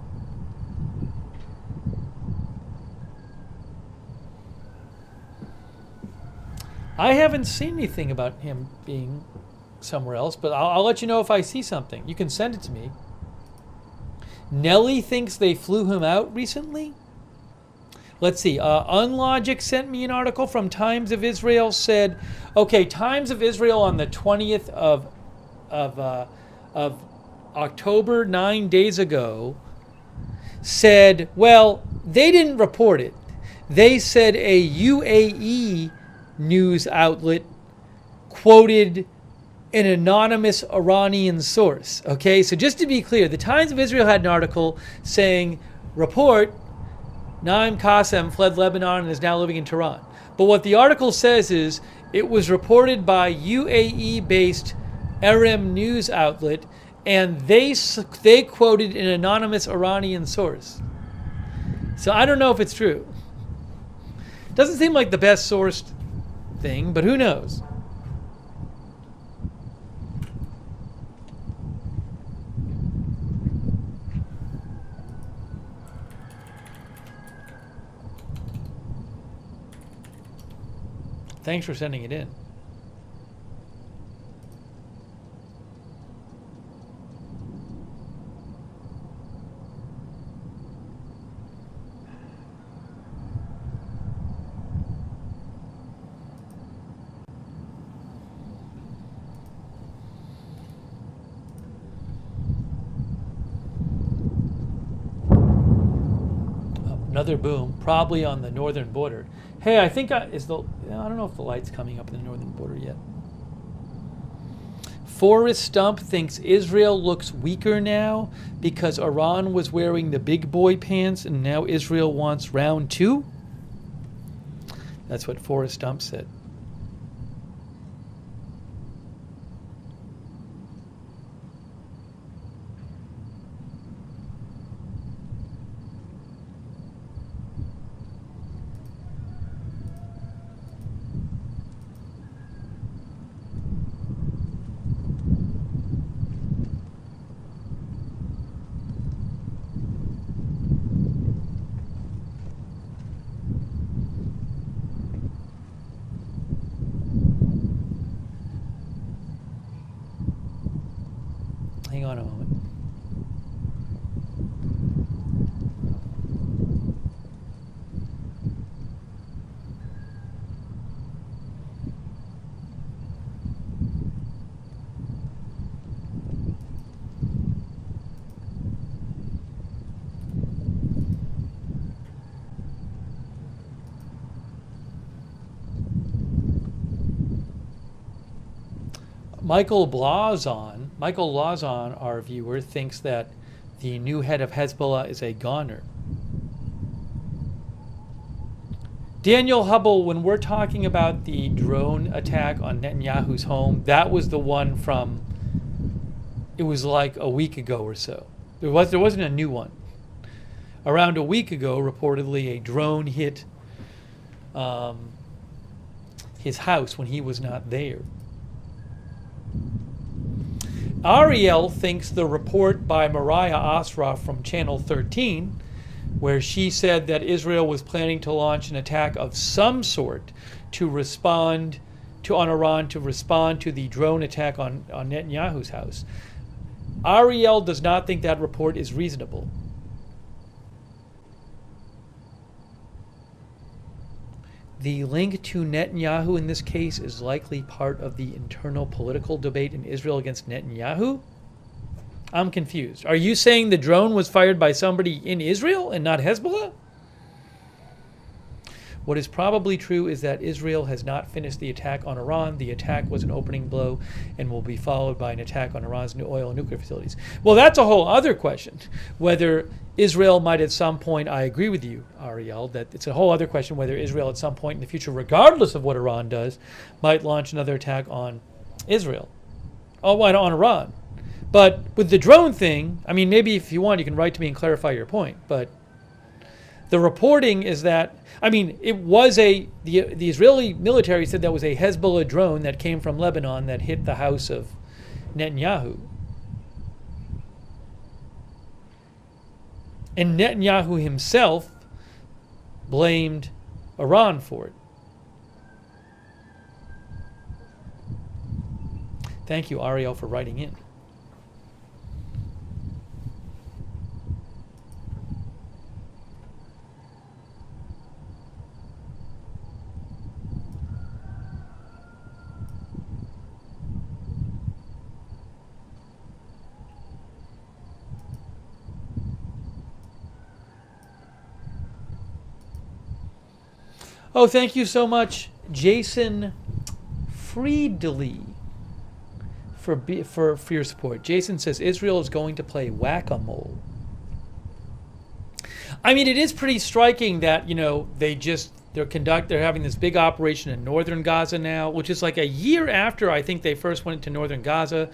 I haven't seen anything about him being somewhere else, but I'll let you know if I see something. You can send it to me. Nelly thinks they flew him out recently. Let's see. Unlogic sent me an article from Times of Israel. Said, okay, Times of Israel on the 20th of October, 9 days ago, said, well, they didn't report it. They said a UAE news outlet quoted an anonymous Iranian source. Okay, so just to be clear, the Times of Israel had an article saying, report, Naim Qasem fled Lebanon and is now living in Tehran. But what the article says is it was reported by UAE-based RM news outlet, and they quoted an anonymous Iranian source. So I don't know if it's true. Doesn't seem like the best sourced thing, but who knows? Thanks for sending it in. Another boom, probably on the northern border. Hey, I think I don't know if the light's coming up in the northern border yet. Forrest Stump thinks Israel looks weaker now because Iran was wearing the big boy pants and now Israel wants round two? That's what Forrest Stump said. Hang on a moment. Michael Blazon, our viewer, thinks that the new head of Hezbollah is a goner. Daniel Hubble, when we're talking about the drone attack on Netanyahu's home, that was the one from, it was like a week ago or so. There wasn't a new one. Around a week ago, reportedly, a drone hit his house when he was not there. Ariel thinks the report by Mariah Asra from Channel 13, where she said that Israel was planning to launch an attack of some sort on Iran to respond to the drone attack on Netanyahu's house. Ariel does not think that report is reasonable. The link to Netanyahu in this case is likely part of the internal political debate in Israel against Netanyahu? I'm confused. Are you saying the drone was fired by somebody in Israel and not Hezbollah? What is probably true is that Israel has not finished the attack on Iran. The attack was an opening blow and will be followed by an attack on Iran's new oil and nuclear facilities. Well, that's a whole other question. Whether Israel might at some point, I agree with you, Ariel, that it's a whole other question whether Israel at some point in the future, regardless of what Iran does, might launch another attack on Israel. Oh, on Iran. But with the drone thing, I mean, maybe if you want, you can write to me and clarify your point. But the reporting is that, I mean, it was the Israeli military said that was a Hezbollah drone that came from Lebanon that hit the house of Netanyahu. And Netanyahu himself blamed Iran for it. Thank you, Ariel, for writing in. Oh, thank you so much, Jason Friedley, for your support. Jason says Israel is going to play whack-a-mole. I mean, it is pretty striking that, you know, they're having this big operation in northern Gaza now, which is like a year after I think they first went into northern Gaza,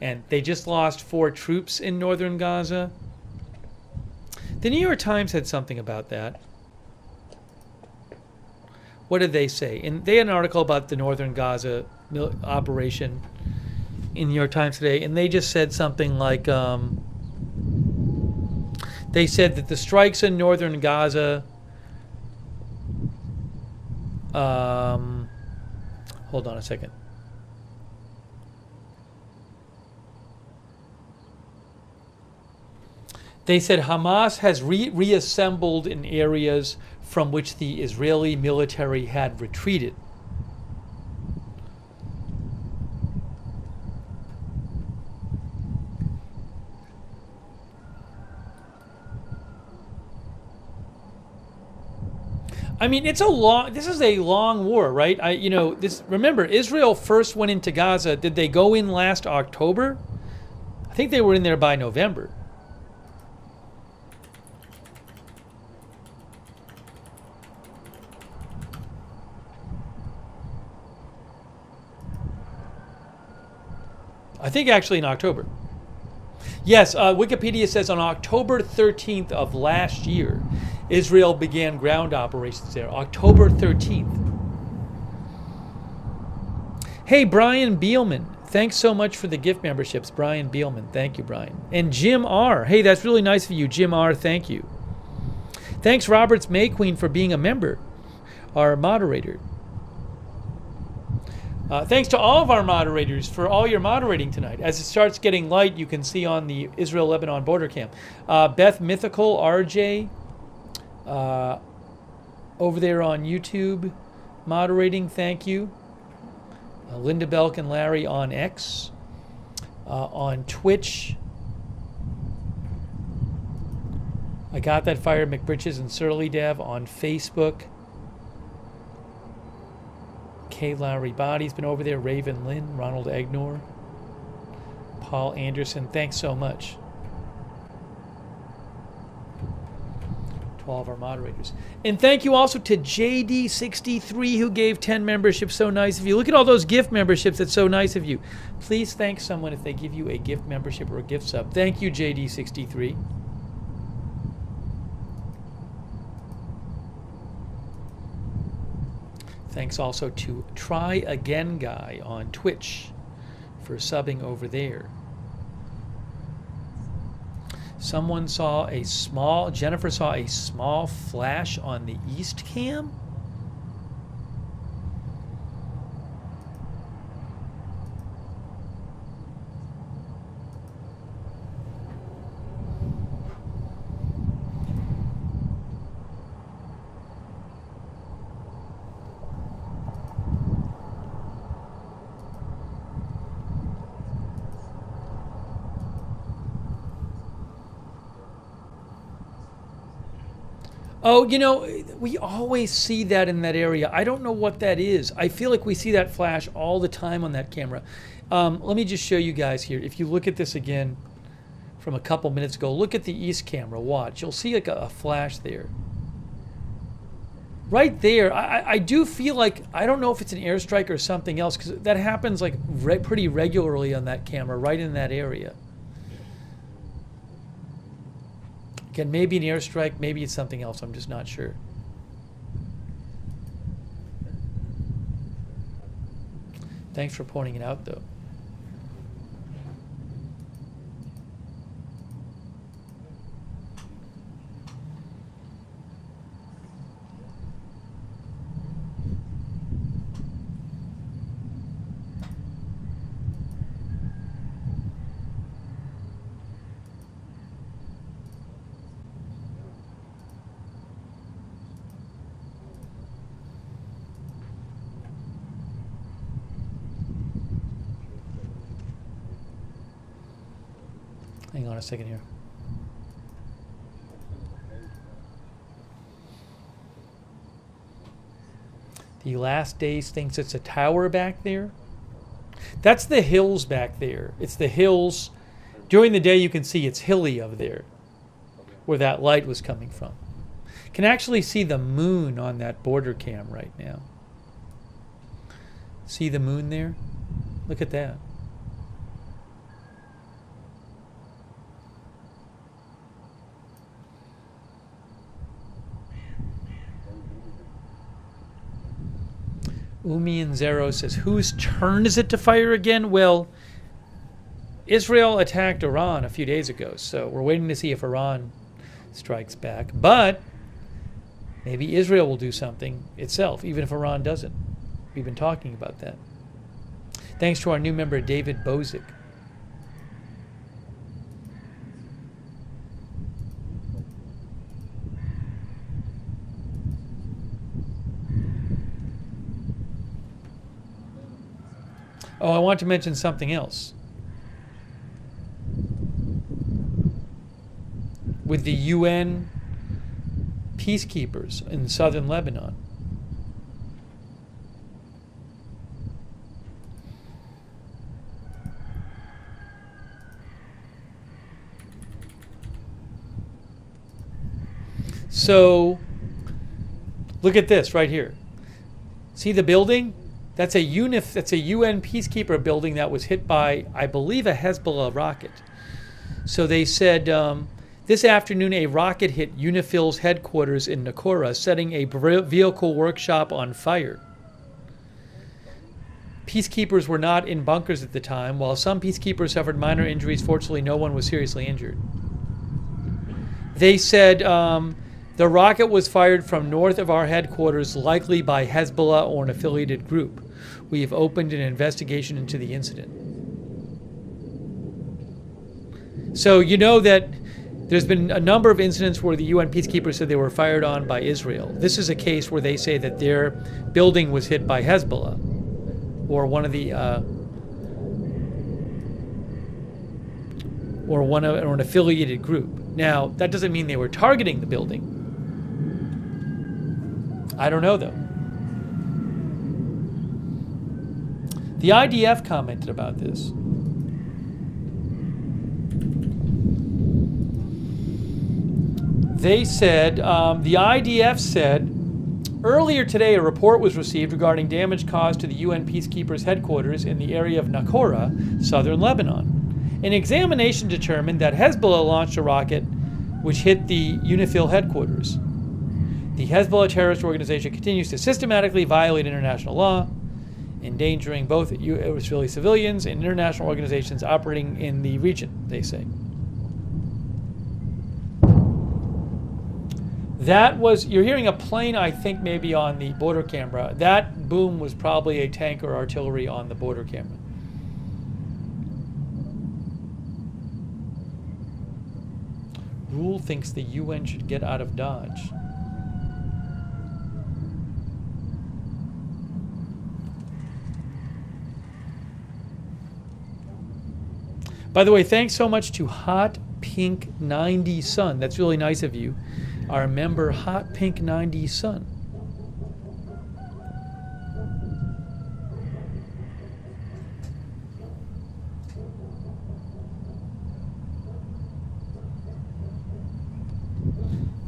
and they just lost 4 troops in northern Gaza. The New York Times had something about that. What did they say? And they had an article about the northern Gaza operation in the New York Times today, and they just said something like, they said that the strikes in northern Gaza, hold on a second. They said Hamas has reassembled in areas from which the Israeli military had retreated. I mean, this is a long war, right? Remember, Israel first went into Gaza. Did they go in last October? I think they were in there by November. I think actually in October. Yes, Wikipedia says on October 13th of last year, Israel began ground operations there. October 13th. Hey, Brian Beelman. Thanks so much for the gift memberships, Brian Beelman. Thank you, Brian. And Jim R. Hey, that's really nice of you, Jim R. Thank you. Thanks, Roberts May Queen, for being a member, our moderator. Thanks to all of our moderators for all your moderating tonight. As it starts getting light, you can see on the Israel-Lebanon border camp. Beth Mythical, RJ, over there on YouTube, moderating, thank you. Linda Belk and Larry on X. On Twitch, I Got That Fire, McBritches and Surly Dev on Facebook. K. Lowry Body's been over there. Raven Lynn, Ronald Egnor, Paul Anderson. Thanks so much to all of our moderators. And thank you also to JD63 who gave 10 memberships. So nice of you. Look at all those gift memberships. That's so nice of you. Please thank someone if they give you a gift membership or a gift sub. Thank you, JD63. Thanks also to Try Again Guy on Twitch for subbing over there. Jennifer saw a small flash on the East Cam. Oh, you know, we always see that in that area. I don't know what that is. I feel like we see that flash all the time on that camera. Let me just show you guys here. If you look at this again from a couple minutes ago, look at the east camera. Watch. You'll see like a flash there. Right there, I do feel like, I don't know if it's an airstrike or something else, because that happens like pretty regularly on that camera, right in that area. Again, maybe an airstrike, maybe it's something else. I'm just not sure. Thanks for pointing it out, though. Hang on a second here. The Last Days thinks it's a tower back there. That's the hills back there. It's the hills. During the day you can see it's hilly over there where that light was coming from. Can actually see the moon on that border cam right now. See the moon there? Look at that. Umi and Zero says, whose turn is it to fire again? Well, Israel attacked Iran a few days ago, so we're waiting to see if Iran strikes back. But maybe Israel will do something itself, even if Iran doesn't. We've been talking about that. Thanks to our new member, David Bozic. Oh, I want to mention something else. With the UN peacekeepers in southern Lebanon. So, look at this right here. See the building? That's a UN peacekeeper building that was hit by, I believe, a Hezbollah rocket. So they said, this afternoon a rocket hit UNIFIL's headquarters in Nakora, setting a vehicle workshop on fire. Peacekeepers were not in bunkers at the time. While some peacekeepers suffered minor injuries, fortunately no one was seriously injured. They said the rocket was fired from north of our headquarters, likely by Hezbollah or an affiliated group. We have opened an investigation into the incident. So you know that there's been a number of incidents where the UN peacekeepers said they were fired on by Israel. This is a case where they say that their building was hit by Hezbollah or one of the or an affiliated group. Now, that doesn't mean they were targeting the building. I don't know, though. The IDF commented about this. They said, the IDF said, earlier today a report was received regarding damage caused to the UN peacekeepers' headquarters in the area of Nakora, southern Lebanon. An examination determined that Hezbollah launched a rocket which hit the UNIFIL headquarters. The Hezbollah terrorist organization continues to systematically violate international law, endangering both Israeli civilians and international organizations operating in the region, they say. That was, you're hearing a plane, I think, maybe on the border camera. That boom was probably a tank or artillery on the border camera. Rule thinks the UN should get out of Dodge. By the way, thanks so much to Hot Pink 90 Sun. That's really nice of you. our member Hot Pink 90 son.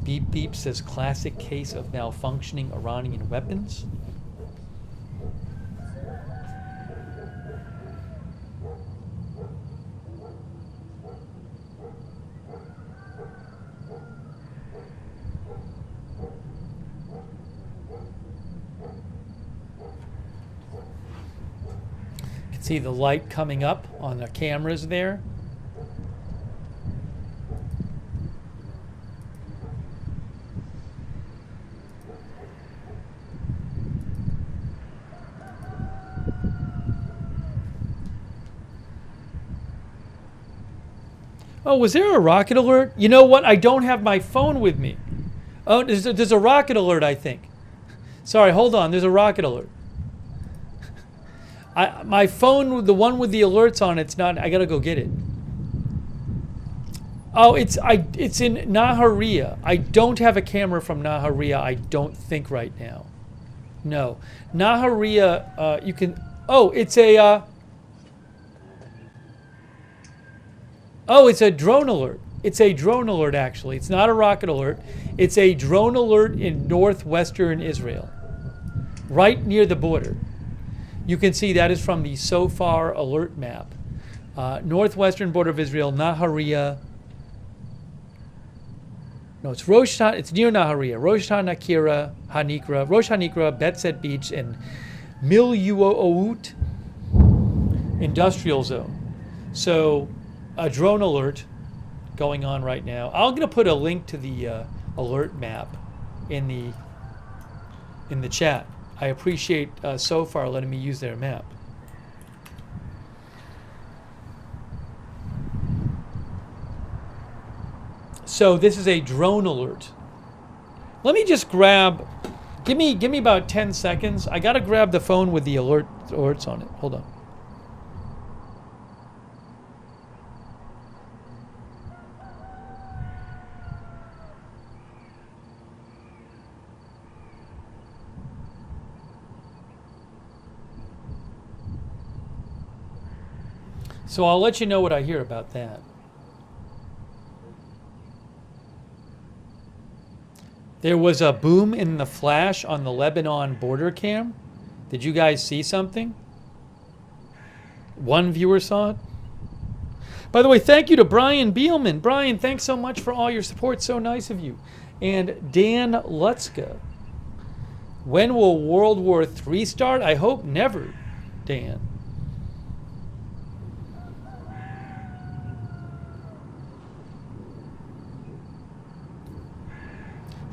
Beep Beep says classic case of malfunctioning Iranian weapons. You can see the light coming up on the cameras there. Oh, was there a rocket alert? You know what? I don't have my phone with me. Oh, there's a rocket alert, I think. Sorry, hold on. There's a rocket alert. My phone, the one with the alerts on it's not. I gotta go get it. Oh, it's in Nahariya. I don't have a camera from Nahariya. I don't think right now. No, Nahariya. You can. Oh, it's a. Oh, it's a drone alert. It's a drone alert, actually. It's not a rocket alert. It's a drone alert in northwestern Israel, right near the border. You can see that is from the SOFAR alert map. Northwestern border of Israel, Nahariya. No, it's it's near Nahariya. Rosh Hanikra, Betzet Beach, and Milyuot Industrial Zone. So, a drone alert going on right now. I'm going to put a link to the alert map in the chat. I appreciate SOFAR letting me use their map. So this is a drone alert. Let me just grab. Give me about 10 seconds. I got to grab the phone with the alerts on it. Hold on. So I'll let you know what I hear about that. There was a boom in the flash on the Lebanon border cam. Did you guys see something? One viewer saw it. By the way, thank you to Brian Beelman. Brian, thanks so much for all your support. So nice of you. And Dan Lutzka. When will World War III start? I hope never, Dan.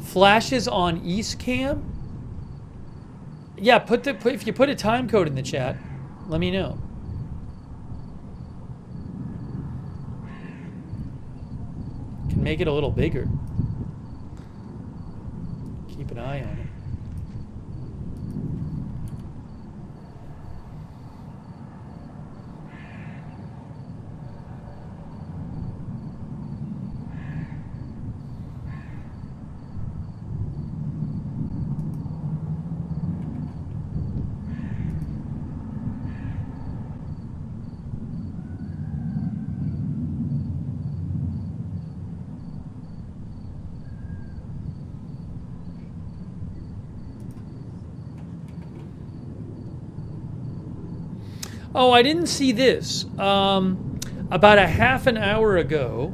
Flashes on East Cam? Yeah, if you put a time code in the chat, let me know. Can make it a little bigger. Keep an eye on it. Oh, I didn't see this. About a half an hour ago,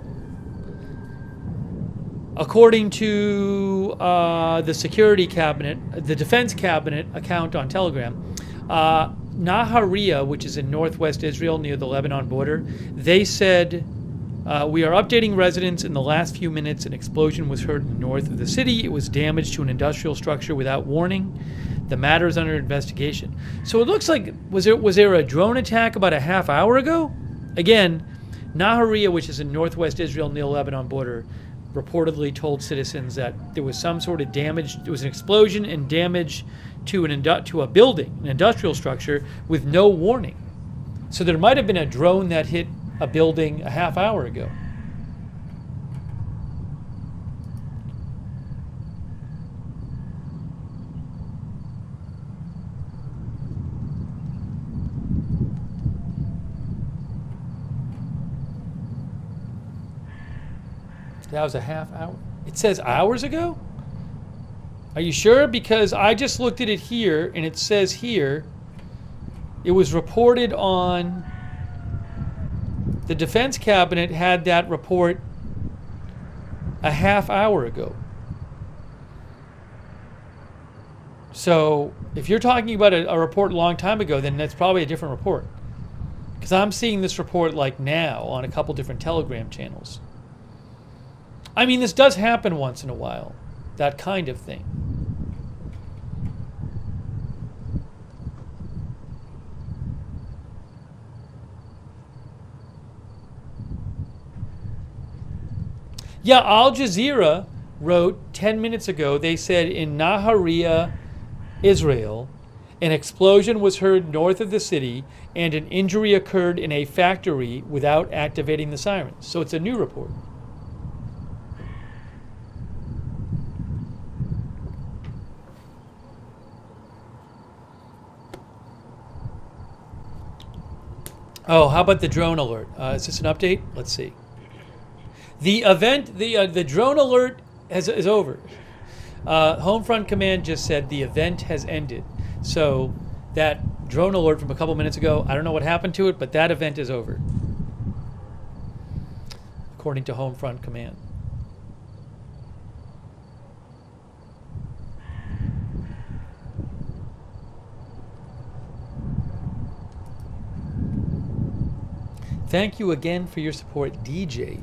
according to the security cabinet, the defense cabinet account on Telegram, Nahariya, which is in northwest Israel near the Lebanon border, they said, we are updating residents. In the last few minutes, an explosion was heard in the north of the city. It was damage to an industrial structure without warning. The matter is under investigation. So it looks like, was there a drone attack about a half hour ago? Again, Nahariya, which is in northwest Israel near the Lebanon border, reportedly told citizens that there was some sort of damage. There was an explosion and damage to a building, an industrial structure, with no warning. So there might have been a drone that hit a building a half hour ago. That was a half hour. It says hours ago? Are you sure? Because I just looked at it here, and it says here, it was reported on, the Defense Cabinet had that report a half hour ago. So if you're talking about a report a long time ago, then that's probably a different report. Because I'm seeing this report like now on a couple different Telegram channels. I mean, this does happen once in a while, that kind of thing. Yeah, Al Jazeera wrote 10 minutes ago, they said in Nahariya, Israel, an explosion was heard north of the city and an injury occurred in a factory without activating the sirens. So it's a new report. Oh, how about the drone alert? Is this an update? Let's see. The event, the drone alert is over. Homefront Command just said the event has ended. So that drone alert from a couple minutes ago, I don't know what happened to it, but that event is over, according to Homefront Command. Thank you again for your support, DJ.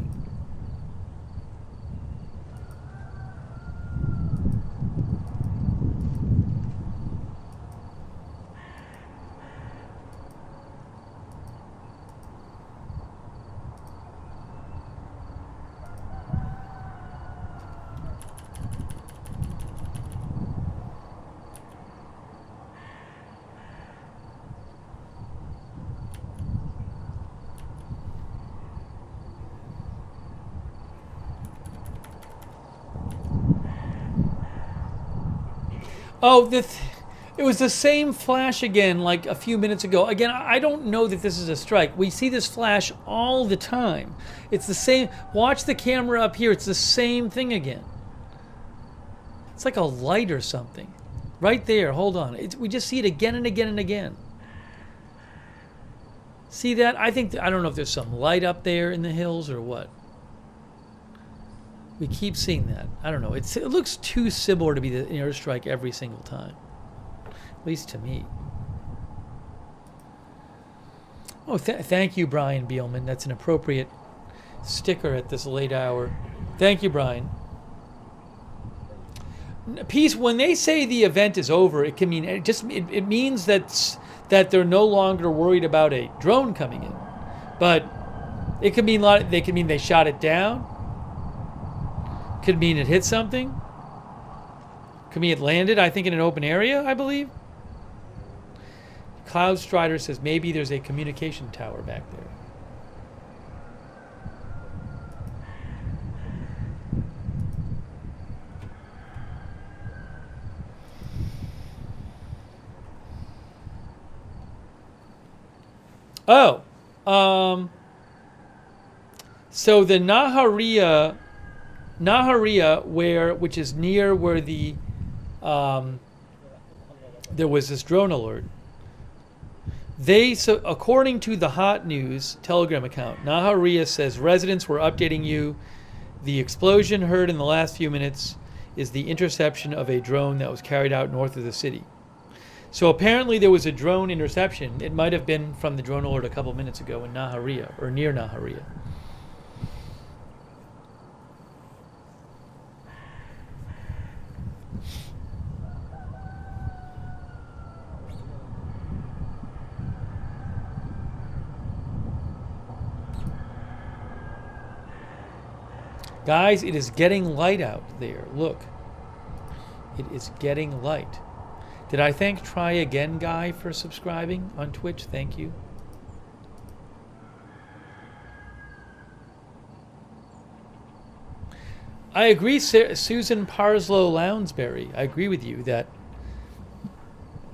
Oh, it was the same flash again like a few minutes ago. Again, I don't know that this is a strike. We see this flash all the time. It's the same. Watch the camera up here. It's the same thing again. It's like a light or something. Right there. Hold on. We just see it again and again and again. See that? I don't know if there's some light up there in the hills or what. We keep seeing that. I don't know. It looks too similar to be the airstrike every single time. At least to me. Oh, thank you, Brian Beelman. That's an appropriate sticker at this late hour. Thank you, Brian. Peace, when they say the event is over, it can mean it means that they're no longer worried about a drone coming in. But it could mean they shot it down. Could mean it hit something. Could mean it landed, I think, in an open area, I believe. Cloud Strider says maybe there's a communication tower back there. Oh. So the Nahariya, which is near where the there was this drone alert. So according to the Hot News Telegram account, Nahariya says residents were updating you. The explosion heard in the last few minutes is the interception of a drone that was carried out north of the city. So apparently there was a drone interception. It might have been from the drone alert a couple minutes ago in Nahariya or near Nahariya. Guys, it is getting light out there. Look. It is getting light. Did I thank Try Again Guy for subscribing on Twitch? Thank you. I agree, Susan Parslow Lounsbury. I agree with you that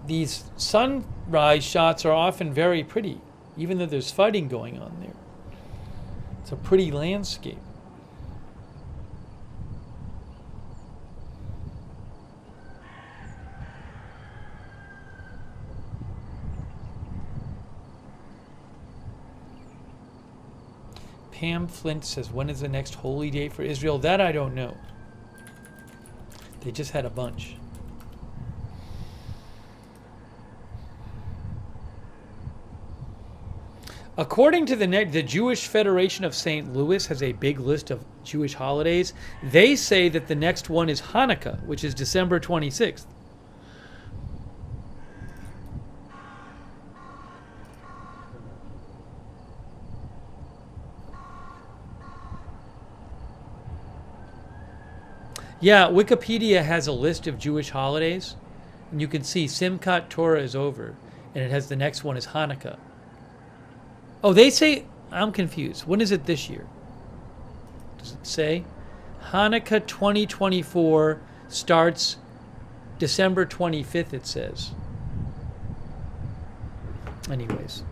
these sunrise shots are often very pretty, even though there's fighting going on there. It's a pretty landscape. Pam Flint says, when is the next holy day for Israel? That I don't know. They just had a bunch. According to the Jewish Federation of St. Louis has a big list of Jewish holidays. They say that the next one is Hanukkah, which is December 26th. Yeah, Wikipedia has a list of Jewish holidays, and you can see Simchat Torah is over, and it has the next one is Hanukkah. Oh, they say, I'm confused. When is it this year? Does it say? Hanukkah 2024 starts December 25th, it says. Anyways.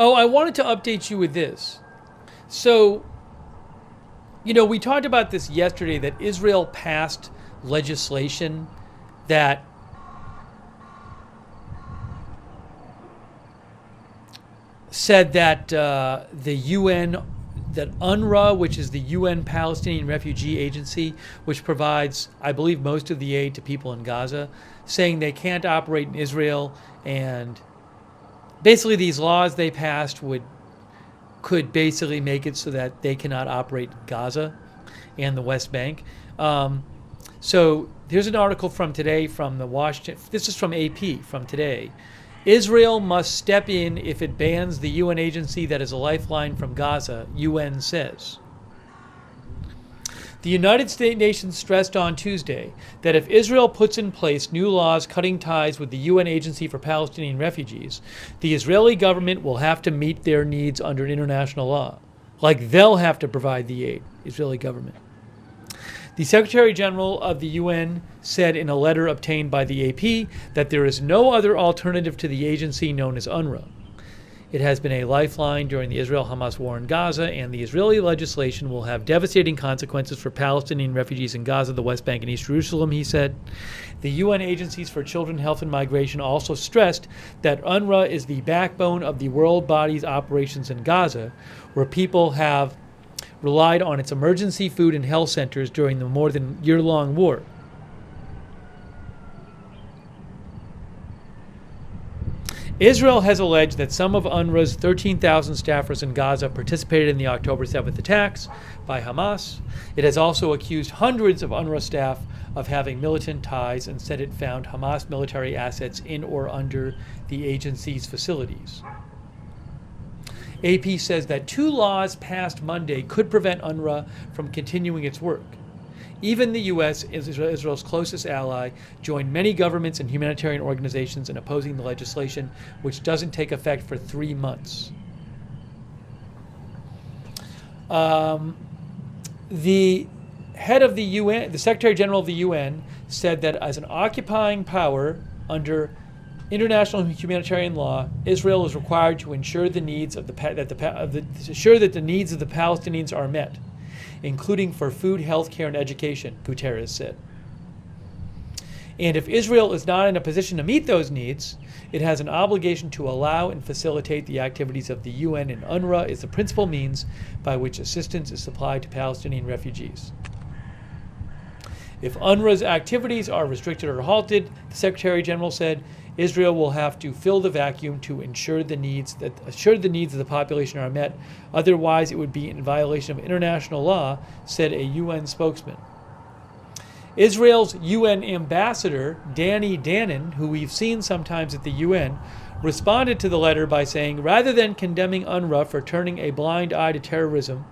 Oh, I wanted to update you with this. So, you know, we talked about this yesterday, that Israel passed legislation that said that the UN, that UNRWA, which is the UN Palestinian Refugee Agency, which provides, I believe, most of the aid to people in Gaza, saying they can't operate in Israel, and basically these laws they passed could basically make it so that they cannot operate in Gaza and the West Bank. So here's an article from today from the Washington. This is from AP from today. Israel must step in if it bans the UN agency that is a lifeline from Gaza, UN says. The United Nations stressed on Tuesday that if Israel puts in place new laws cutting ties with the UN Agency for Palestinian Refugees, the Israeli government will have to meet their needs under international law. Like they'll have to provide the aid, Israeli government. The Secretary General of the UN said in a letter obtained by the AP that there is no other alternative to the agency known as UNRWA. It has been a lifeline during the Israel-Hamas war in Gaza, and the Israeli legislation will have devastating consequences for Palestinian refugees in Gaza, the West Bank, and East Jerusalem, he said. The UN Agencies for Children, Health, and Migration also stressed that UNRWA is the backbone of the world body's operations in Gaza, where people have relied on its emergency food and health centers during the more than year-long war. Israel has alleged that some of UNRWA's 13,000 staffers in Gaza participated in the October 7th attacks by Hamas. It has also accused hundreds of UNRWA staff of having militant ties and said it found Hamas military assets in or under the agency's facilities. AP says that 2 laws passed Monday could prevent UNRWA from continuing its work. Even the U.S., Israel's closest ally, joined many governments and humanitarian organizations in opposing the legislation, which doesn't take effect for 3 months. The head of the UN, the Secretary General of the UN, said that as an occupying power under international humanitarian law, Israel is required to ensure the needs of ensure that the needs of the Palestinians are met, including for food, health care, and education, Guterres said. And if Israel is not in a position to meet those needs, it has an obligation to allow and facilitate the activities of the UN, and UNRWA is the principal means by which assistance is supplied to Palestinian refugees. If UNRWA's activities are restricted or halted, the Secretary General said, Israel will have to fill the vacuum to ensure the needs of the population are met. Otherwise, it would be in violation of international law, said a UN spokesman. Israel's UN ambassador, Danny Danon, who we've seen sometimes at the UN, responded to the letter by saying, rather than condemning UNRWA for turning a blind eye to terrorism,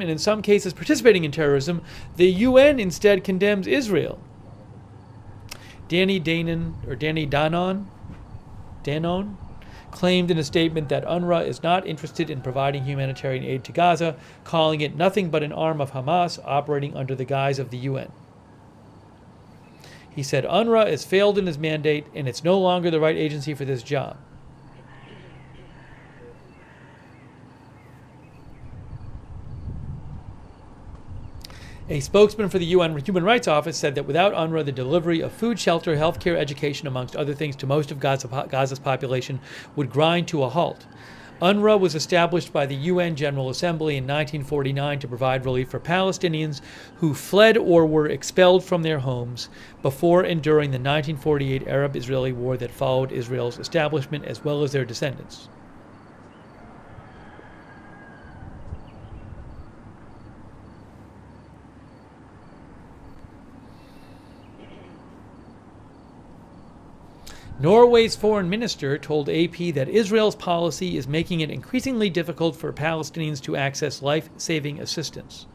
and in some cases participating in terrorism, the UN instead condemns Israel. Danny Danon claimed in a statement that UNRWA is not interested in providing humanitarian aid to Gaza, calling it nothing but an arm of Hamas operating under the guise of the UN. He said UNRWA has failed in its mandate and it's no longer the right agency for this job. A spokesman for the UN Human Rights Office said that without UNRWA, the delivery of food, shelter, healthcare, education, amongst other things, to most of Gaza's population would grind to a halt. UNRWA was established by the UN General Assembly in 1949 to provide relief for Palestinians who fled or were expelled from their homes before and during the 1948 Arab-Israeli war that followed Israel's establishment, as well as their descendants. Norway's foreign minister told AP that Israel's policy is making it increasingly difficult for Palestinians to access life-saving assistance.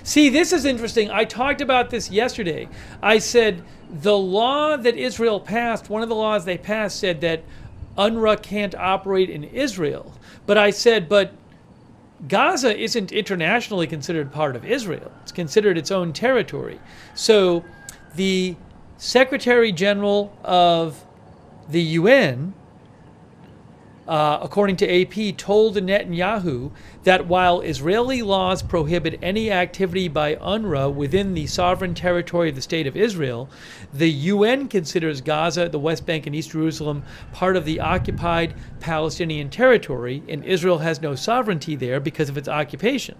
See, this is interesting. I talked about this yesterday. I said the law that Israel passed, one of the laws they passed said that UNRWA can't operate in Israel. But I said, but Gaza isn't internationally considered part of Israel. It's considered its own territory. So the Secretary General of the UN, according to AP, told Netanyahu that while Israeli laws prohibit any activity by UNRWA within the sovereign territory of the State of Israel, the UN considers Gaza, the West Bank, and East Jerusalem part of the occupied Palestinian territory, and Israel has no sovereignty there because of its occupation.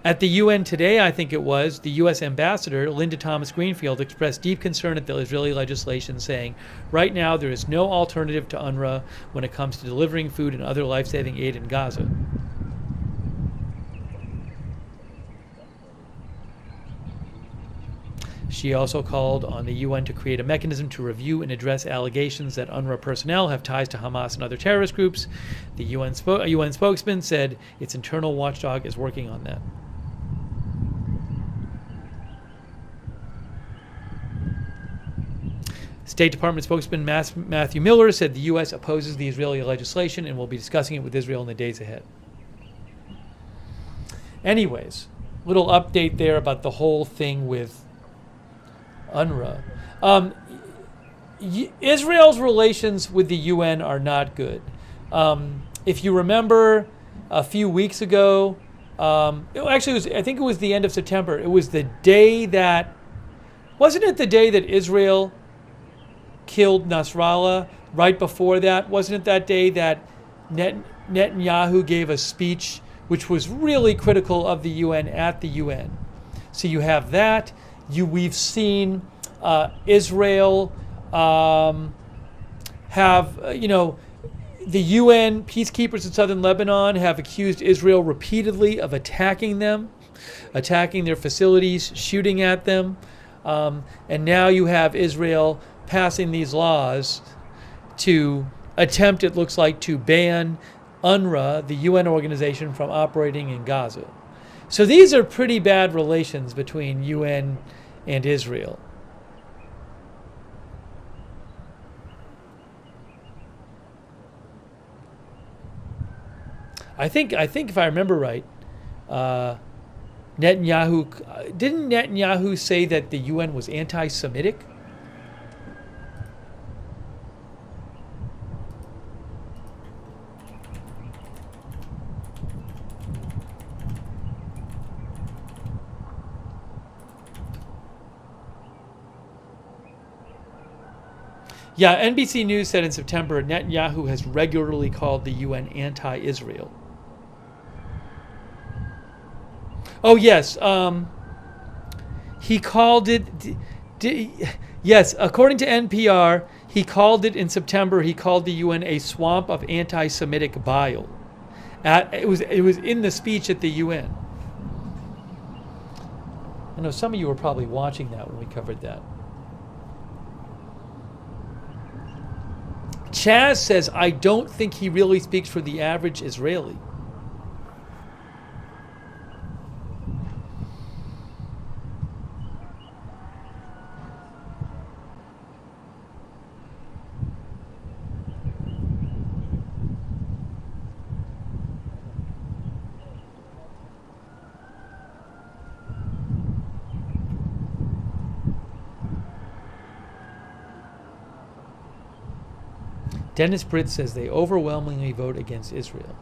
At the UN today, I think it was, the U.S. ambassador, Linda Thomas-Greenfield, expressed deep concern at the Israeli legislation, saying, right now there is no alternative to UNRWA when it comes to delivering food and other life-saving aid in Gaza. She also called on the UN to create a mechanism to review and address allegations that UNRWA personnel have ties to Hamas and other terrorist groups. The UN spokesman said its internal watchdog is working on that. State Department spokesman Matthew Miller said the U.S. opposes the Israeli legislation and will be discussing it with Israel in the days ahead. Anyways, little update there about the whole thing with UNRWA. Israel's relations with the UN are not good. If you remember a few weeks ago, I think it was the end of September. It was the day that, wasn't it the day that Israel killed Nasrallah? Right before that, wasn't it that day that Netanyahu gave a speech which was really critical of the UN at the UN? So you have that. We've seen Israel have, the UN peacekeepers in southern Lebanon have accused Israel repeatedly of attacking them, attacking their facilities, shooting at them. And now you have Israel passing these laws to attempt, it looks like, to ban UNRWA, the UN organization, from operating in Gaza. So these are pretty bad relations between UN and Israel. I think if I remember right, didn't Netanyahu say that the UN was anti-Semitic? Yeah, NBC News said in September, Netanyahu has regularly called the UN anti-Israel. Oh, yes. He called it... yes, according to NPR, he called it in September, he called the UN a swamp of anti-Semitic bile. It was in the speech at the UN. I know some of you were probably watching that when we covered that. Chaz says, I don't think he really speaks for the average Israeli. Dennis Britt says they overwhelmingly vote against Israel.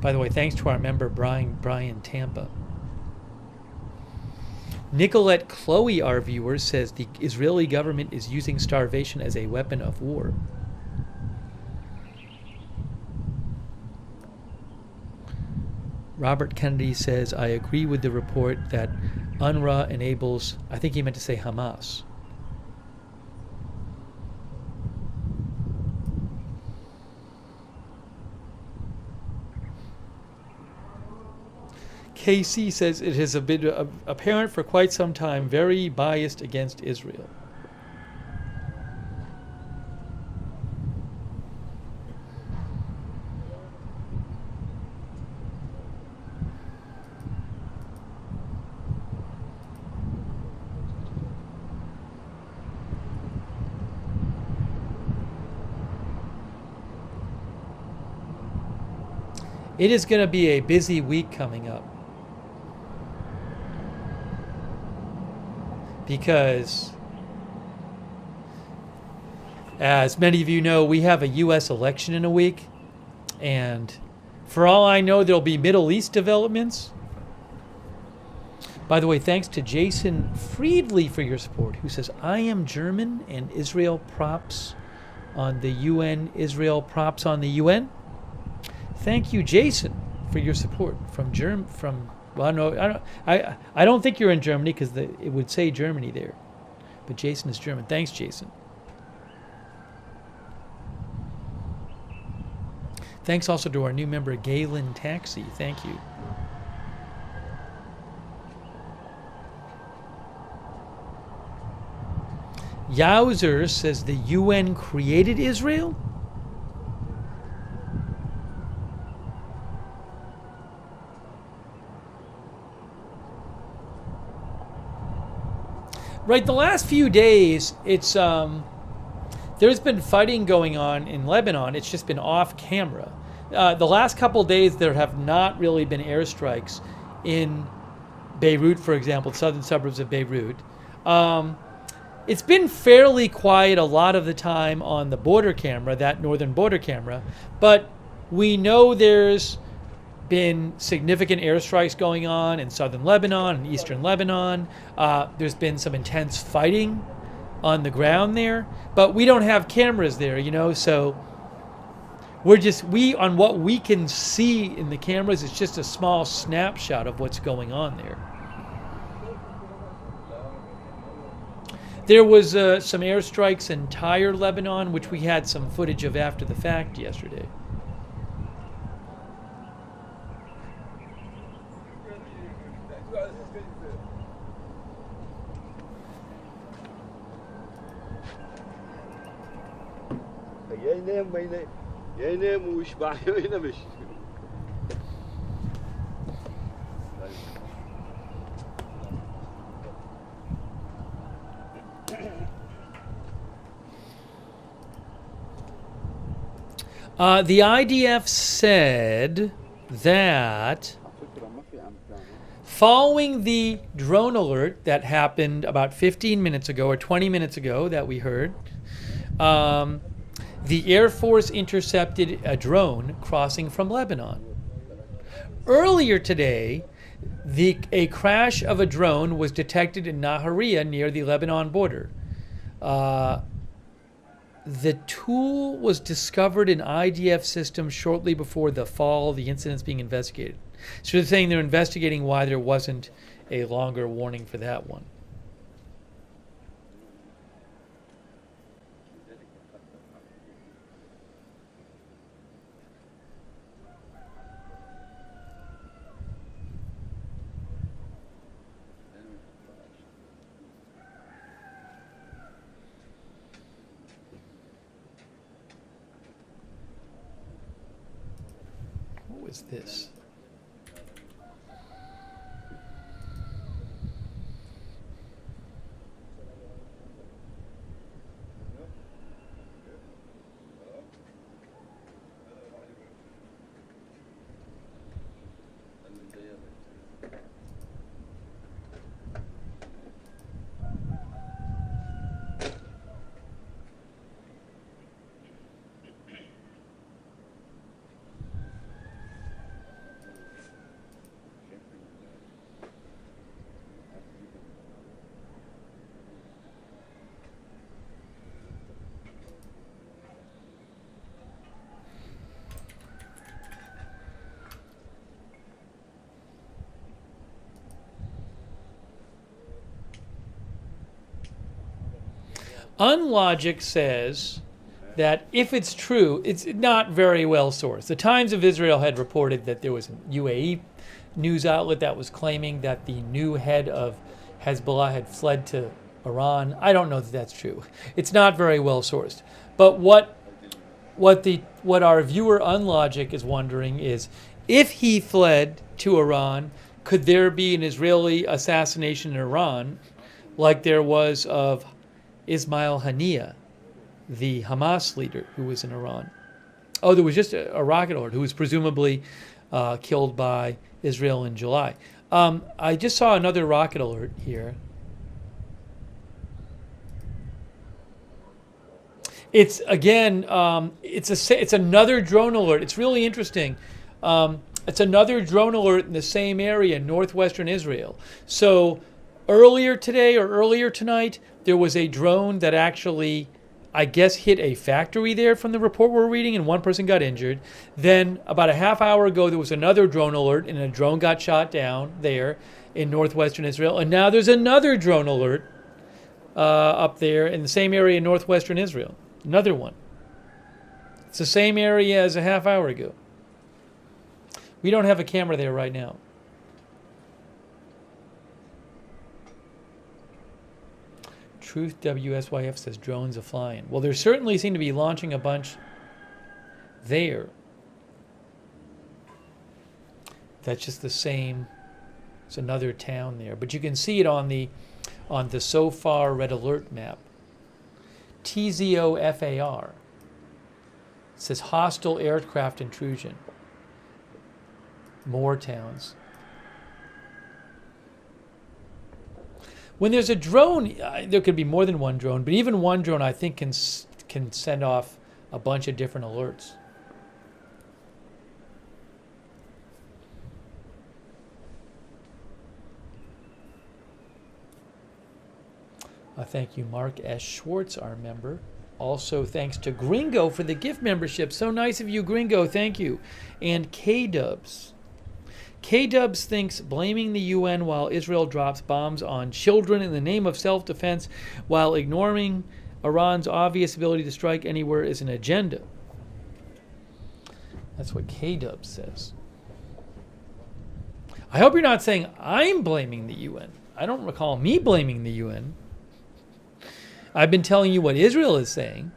By the way, thanks to our member Brian Tampa. Nicolette Chloe, our viewer, says the Israeli government is using starvation as a weapon of war. Robert Kennedy says, I agree with the report that UNRWA enables, I think he meant to say Hamas. KC says it has been apparent for quite some time, very biased against Israel. It is going to be a busy week coming up. Because, as many of you know, we have a U.S. election in a week. And for all I know, there'll be Middle East developments. By the way, thanks to Jason Friedley for your support, who says, I am German and Israel props on the UN. Israel props on the UN. Thank you, Jason, for your support well, no, I don't think you're in Germany because it would say Germany there. But Jason is German. Thanks, Jason. Thanks also to our new member, Galen Taxi. Thank you. Yowzer says the UN created Israel? Right, the last few days, it's there's been fighting going on in Lebanon. It's just been off camera. The last couple days, there have not really been airstrikes in Beirut, for example, southern suburbs of Beirut. It's been fairly quiet a lot of the time on the border camera, that northern border camera, but we know there's been significant airstrikes going on in southern Lebanon and eastern Lebanon. There's been some intense fighting on the ground there, but we don't have cameras there, so on what we can see in the cameras, it's just a small snapshot of what's going on there. There was some airstrikes in Tyre, Lebanon, which we had some footage of after the fact yesterday. The IDF said that following the drone alert that happened about 15 minutes ago or 20 minutes ago that we heard, the Air Force intercepted a drone crossing from Lebanon. Earlier today, a crash of a drone was detected in Nahariya near the Lebanon border. The tool was discovered in IDF systems shortly before the fall. The incident's being investigated. So they're saying they're investigating why there wasn't a longer warning for that one. was this. Unlogic says that if it's true, it's not very well sourced. The Times of Israel had reported that there was a UAE news outlet that was claiming that the new head of Hezbollah had fled to Iran. I don't know that that's true. It's not very well sourced. But what our viewer Unlogic is wondering is, if he fled to Iran, could there be an Israeli assassination in Iran like there was of Ismail Haniyeh, the Hamas leader who was in Iran? Oh, there was just a rocket alert who was presumably killed by Israel in July. I just saw another rocket alert here. It's again, it's another drone alert. It's really interesting. It's another drone alert in the same area, northwestern Israel. So earlier today or earlier tonight, there was a drone that actually, I guess, hit a factory there from the report we're reading, and one person got injured. Then about a half hour ago, there was another drone alert, and a drone got shot down there in northwestern Israel. And now there's another drone alert up there in the same area in northwestern Israel. Another one. It's the same area as a half hour ago. We don't have a camera there right now. Truth WSYF says drones are flying. Well, there certainly seem to be launching a bunch there. That's just the same. It's another town there, but you can see it on the so far red alert map. TZOFAR. It says hostile aircraft intrusion. More towns. When there's a drone, there could be more than one drone, but even one drone, I think, can send off a bunch of different alerts. Thank you, Mark S. Schwartz, our member. Also, thanks to Gringo for the gift membership. So nice of you, Gringo. Thank you. And K-Dubs. K-Dubs thinks blaming the UN while Israel drops bombs on children in the name of self-defense while ignoring Iran's obvious ability to strike anywhere is an agenda. That's what K-Dubs says. I hope you're not saying I'm blaming the UN. I don't recall me blaming the UN. I've been telling you what Israel is saying.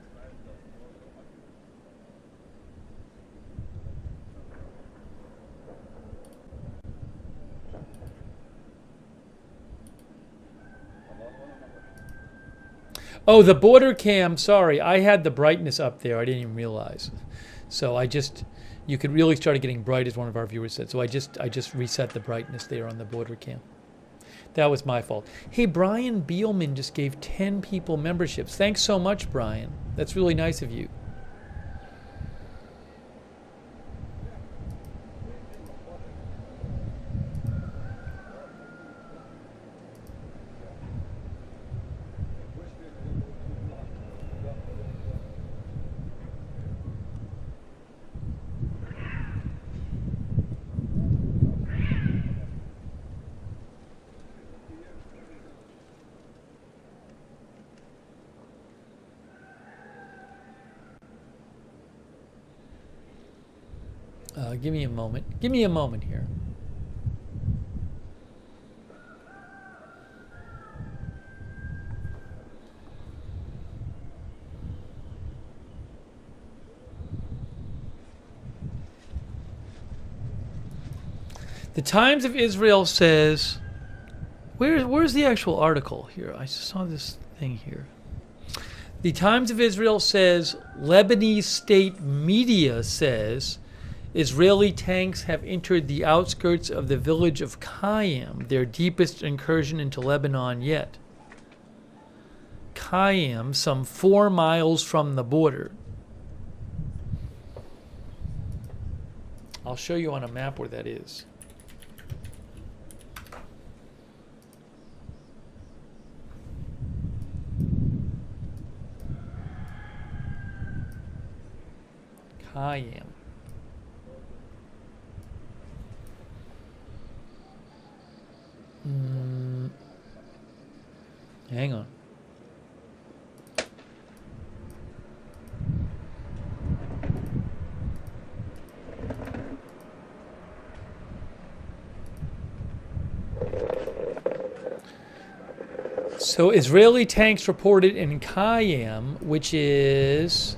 Oh, the border cam, sorry. I had the brightness up there. I didn't even realize. So you could really start getting bright, as one of our viewers said. So I just reset the brightness there on the border cam. That was my fault. Hey, Brian Beelman just gave 10 people memberships. Thanks so much, Brian. That's really nice of you. Give me a moment. Give me a moment here. The Times of Israel says, where's the actual article here? I saw this thing here. The Times of Israel says, Lebanese state media says, Israeli tanks have entered the outskirts of the village of Qayyim, their deepest incursion into Lebanon yet. Qayyim, some 4 miles from the border. I'll show you on a map where that is. Qayyim. Hang on. So Israeli tanks reported in Qayyim, which is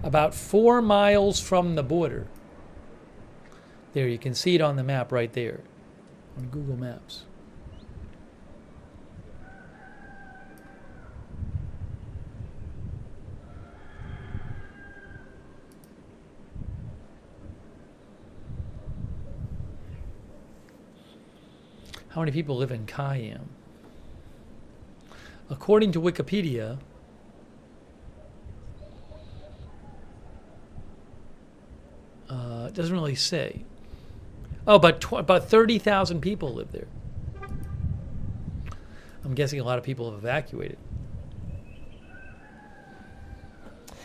about 4 miles from the border. There, you can see it on the map right there on Google Maps. How many people live in Qayyim? According to Wikipedia, it doesn't really say. Oh, but about 30,000 people live there. I'm guessing a lot of people have evacuated.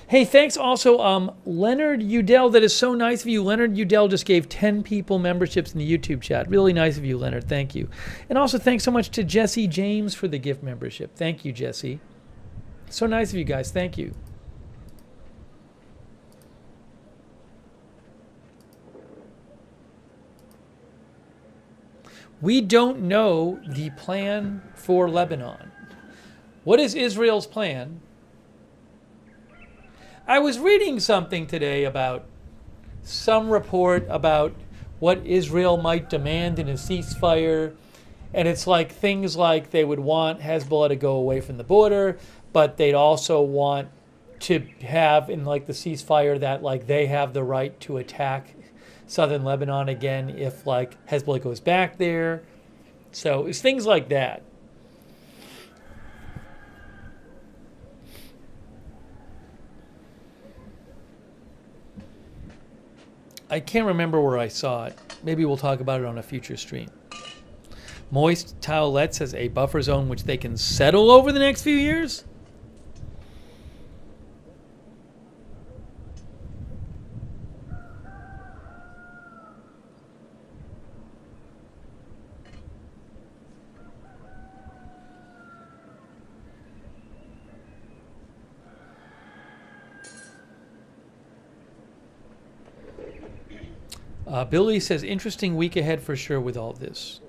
Hey, thanks also, Leonard Udell. That is so nice of you. Leonard Udell just gave 10 people memberships in the YouTube chat. Really nice of you, Leonard. Thank you. And also thanks so much to Jesse James for the gift membership. Thank you, Jesse. So nice of you guys. Thank you. We don't know the plan for Lebanon. What is Israel's plan? I was reading something today about some report about what Israel might demand in a ceasefire. And it's like things like they would want Hezbollah to go away from the border, but they'd also want to have in like the ceasefire that like they have the right to attack southern Lebanon again if like Hezbollah goes back there. So it's things like that. I can't remember where I saw it. Maybe we'll talk about it on a future stream. Moist Towelette says a buffer zone which they can settle over the next few years? Billy says, interesting week ahead for sure with all this.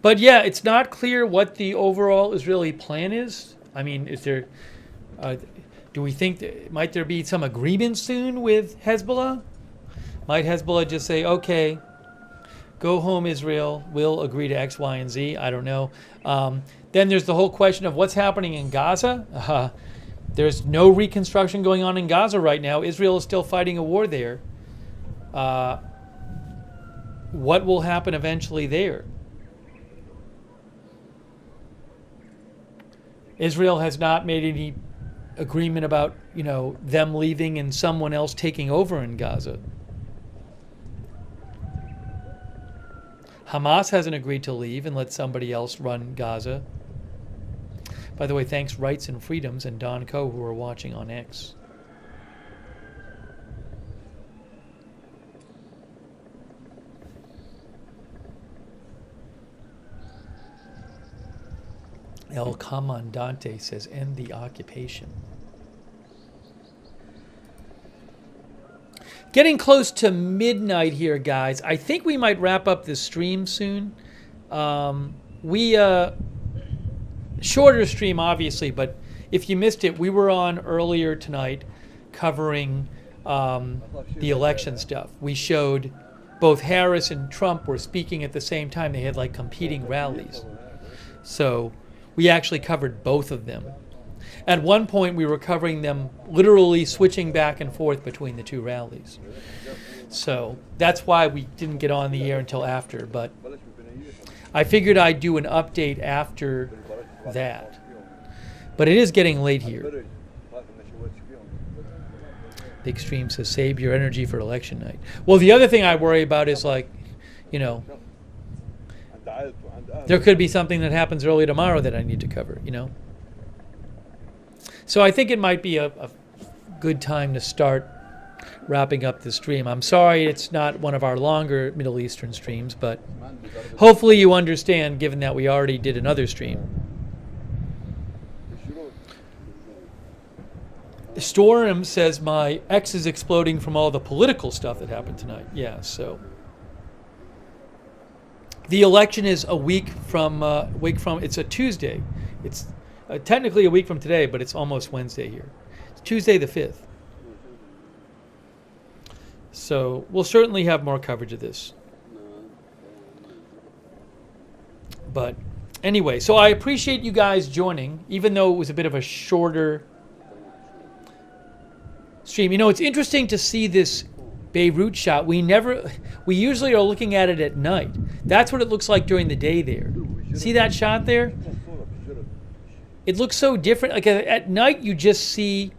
But yeah, it's not clear what the overall Israeli plan is. I mean, is there, do we think, might there be some agreement soon with Hezbollah? Might Hezbollah just say, okay, go home, Israel, we'll agree to X, Y, and Z? I don't know. Then there's the whole question of what's happening in Gaza. There's no reconstruction going on in Gaza right now. Israel is still fighting a war there. What will happen eventually there? Israel has not made any agreement about, you know, them leaving and someone else taking over in Gaza. Hamas hasn't agreed to leave and let somebody else run Gaza. By the way, thanks Rights and Freedoms and Don Coe who are watching on X. El Comandante says, end the occupation. Getting close to midnight here, guys. I think we might wrap up this stream soon. Shorter stream, obviously, but if you missed it, we were on earlier tonight covering the election stuff. We showed both Harris and Trump were speaking at the same time. They had like competing rallies. So we actually covered both of them. At one point, we were covering them literally switching back and forth between the two rallies. So that's why we didn't get on the air until after. But I figured I'd do an update after that. But it is getting late here. Big Stream says, save your energy for election night. Well, the other thing I worry about is, like, you know, there could be something that happens early tomorrow that I need to cover, you know. So I think it might be a good time to start wrapping up the stream. I'm sorry it's not one of our longer Middle Eastern streams, but hopefully you understand, given that we already did another stream. Storm says my X is exploding from all the political stuff that happened tonight. Yeah, so the election is a week from it's a Tuesday. It's technically a week from today, but it's almost Wednesday here. It's Tuesday the 5th. So we'll certainly have more coverage of this. But anyway, so I appreciate you guys joining, even though it was a bit of a shorter stream. You know, it's interesting to see this Beirut shot. We usually are looking at it at night. That's what it looks like during the day there. See that shot there? It looks so different. Like at night, you just see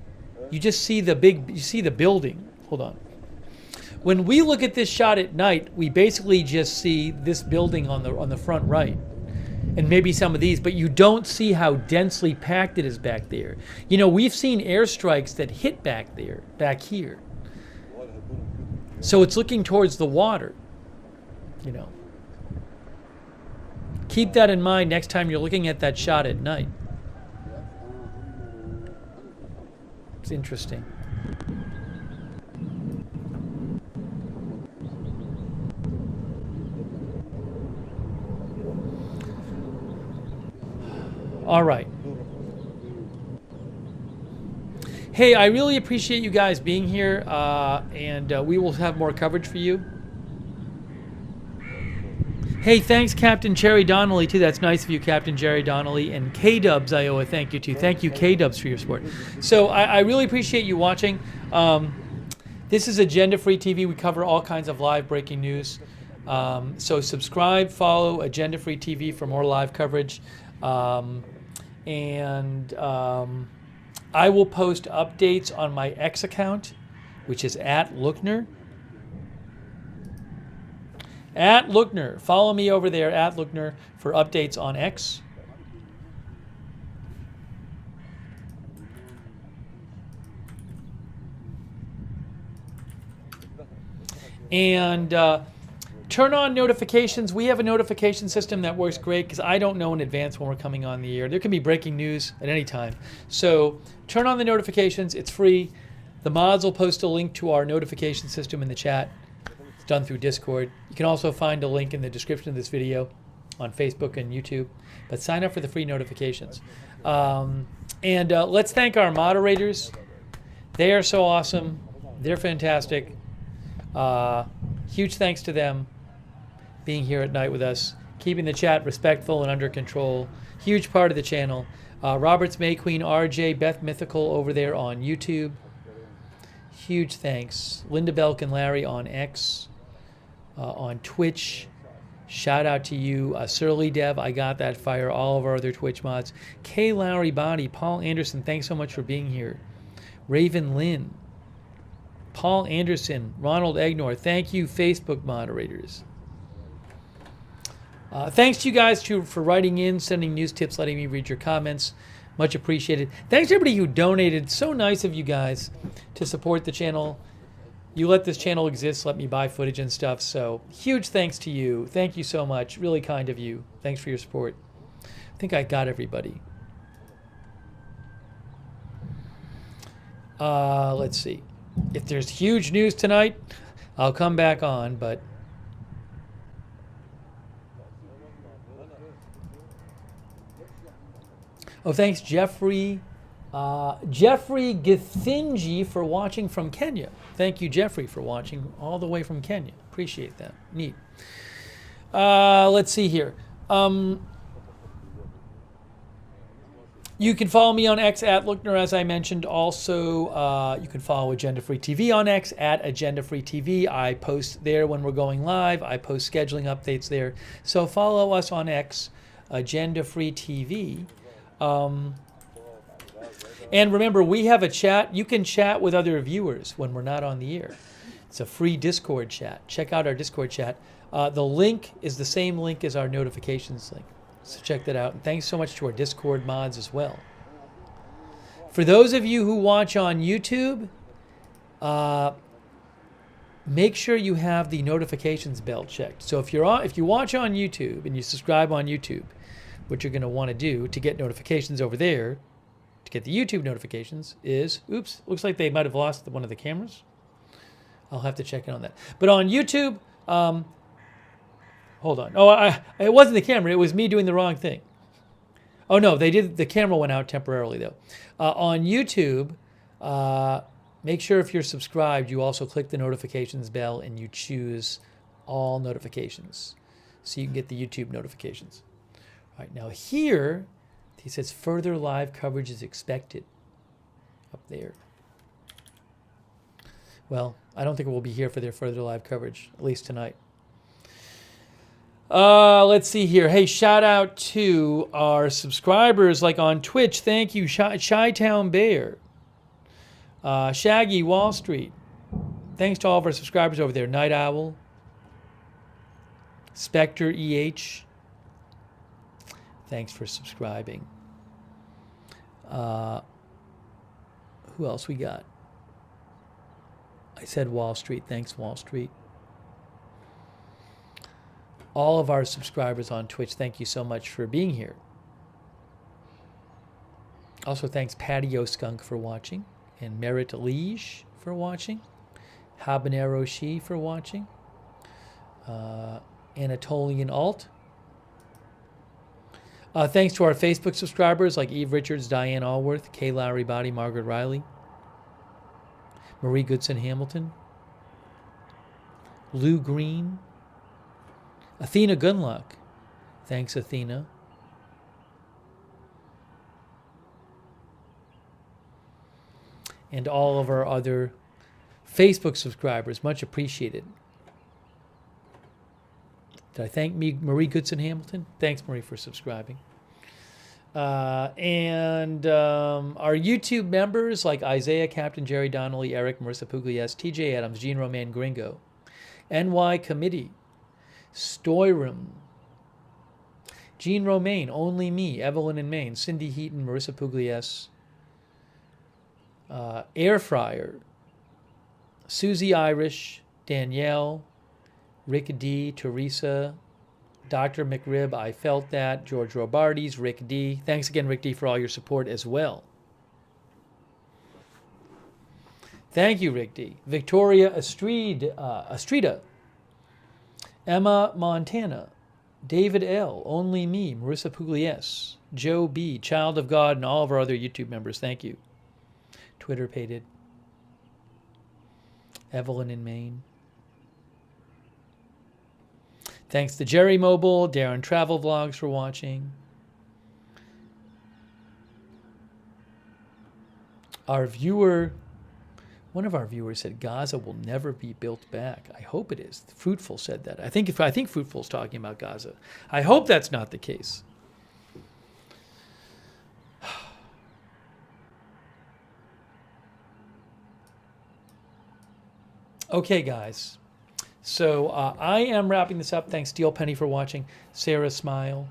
the building. Hold on. When we look at this shot at night, we basically just see this building on the front right, and maybe some of these, but you don't see how densely packed it is back there. You know, we've seen airstrikes that hit back here. So it's looking towards the water, you know. Keep that in mind next time you're looking at that shot at night. It's interesting. All right. Hey, I really appreciate you guys being here, and we will have more coverage for you. Hey, thanks, Captain Jerry Donnelly, too. That's nice of you, Captain Jerry Donnelly. And K-Dubs, I owe a thank you to. Thank you, K-Dubs, for your support. So I really appreciate you watching. This is Agenda Free TV. We cover all kinds of live breaking news. So subscribe, follow Agenda Free TV for more live coverage. I will post updates on my X account, which is @Lookner. @Lookner. Follow me over there, @Lookner, for updates on X. And turn on notifications. We have a notification system that works great because I don't know in advance when we're coming on the air. There can be breaking news at any time. So turn on the notifications. It's free. The mods will post a link to our notification system in the chat. It's done through Discord. You can also find a link in the description of this video on Facebook and YouTube. But sign up for the free notifications. Let's thank our moderators. They are so awesome. They're fantastic. Huge thanks to them being here at night with us, keeping the chat respectful and under control. Huge part of the channel. Roberts May Queen, RJ, Beth Mythical over there on YouTube. Huge thanks. Linda Belk and Larry on X, on Twitch. Shout out to you. Surly Dev, I got that fire. All of our other Twitch mods. K. Lowry Body, Paul Anderson, thanks so much for being here. Raven Lynn, Paul Anderson, Ronald Egnor, thank you, Facebook moderators. Thanks to you guys for writing in, sending news tips, letting me read your comments. Much appreciated. Thanks to everybody who donated. So nice of you guys to support the channel. You let this channel exist, let me buy footage and stuff. So huge thanks to you. Thank you so much. Really kind of you. Thanks for your support. I think I got everybody. Let's see. If there's huge news tonight, I'll come back on, but oh, thanks, Jeffrey Githinji, for watching from Kenya. Thank you, Jeffrey, for watching all the way from Kenya. Appreciate that. Neat. Let's see here. You can follow me on X at Lookner, as I mentioned. Also, you can follow Agenda Free TV on X at Agenda Free TV. I post there when we're going live. I post scheduling updates there. So follow us on X, Agenda Free TV. And remember, we have a chat. You can chat with other viewers when we're not on the air. It's a free Discord chat. Check out our Discord chat. The link is the same link as our notifications link. So check that out. And thanks so much to our Discord mods as well. For those of you who watch on YouTube, make sure you have the notifications bell checked. So if you watch on YouTube and you subscribe on YouTube, what you're going to want to do to get notifications over there, to get the YouTube notifications, is, oops, looks like they might have lost one of the cameras. I'll have to check in on that. But on YouTube, hold on. Oh, it wasn't the camera. It was me doing the wrong thing. Oh, no, they did. The camera went out temporarily, though. On YouTube, make sure if you're subscribed, you also click the notifications bell and you choose all notifications so you can get the YouTube notifications. All right, now here, he says further live coverage is expected up there. Well, I don't think we'll be here for their further live coverage, at least tonight. Let's see here. Hey, shout out to our subscribers like on Twitch. Thank you, Chi-Town Bear, Shaggy Wall Street. Thanks to all of our subscribers over there. Night Owl, Spectre EH. Thanks for subscribing. Who else we got? I said Wall Street. Thanks, Wall Street. All of our subscribers on Twitch, thank you so much for being here. Also, thanks Patio Skunk for watching, and Merit Liege for watching, Habanero She for watching, Anatolian Alt. Thanks to our Facebook subscribers like Eve Richards, Diane Allworth, Kay Lowry Body, Margaret Riley, Marie Goodson Hamilton, Lou Green, Athena Gunlock. Thanks, Athena. And all of our other Facebook subscribers. Much appreciated. Did I thank Marie Goodson Hamilton? Thanks, Marie, for subscribing. And our YouTube members like Isaiah, Captain Jerry Donnelly, Eric, Marissa Pugliese, TJ Adams, Gene Roman Gringo, NY Committee, Stoyrum, Gene Romaine, Only Me, Evelyn in Maine, Cindy Heaton, Marissa Pugliese, Air Fryer, Susie Irish, Danielle, Rick D, Teresa, Dr. McRib, I Felt That, George Robardes, Rick D. Thanks again, Rick D, for all your support as well. Thank you, Rick D. Victoria Estrida, Emma Montana, David L., Only Me, Marissa Pugliese, Joe B., Child of God, and all of our other YouTube members. Thank you. Twitter Pated, Evelyn in Maine. Thanks to Jerry Mobile, Darren Travel Vlogs for watching. Our viewer, one of our viewers said Gaza will never be built back. I hope it is. Fruitful said that. I think Fruitful's talking about Gaza. I hope that's not the case. Okay, guys. So I am wrapping this up. Thanks, Steel Penny, for watching. Sarah Smile.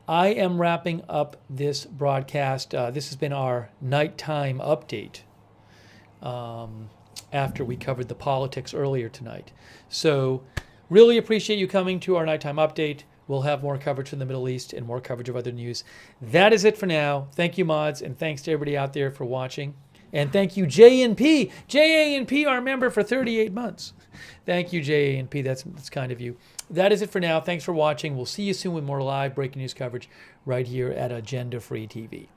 I am wrapping up this broadcast. This has been our nighttime update after we covered the politics earlier tonight. So really appreciate you coming to our nighttime update. We'll have more coverage from the Middle East and more coverage of other news. That is it for now. Thank you, mods, and thanks to everybody out there for watching. And thank you, JNP. JANP, our member for 38 months. Thank you, JANP. That's kind of you. That is it for now. Thanks for watching. We'll see you soon with more live breaking news coverage right here at Agenda Free TV.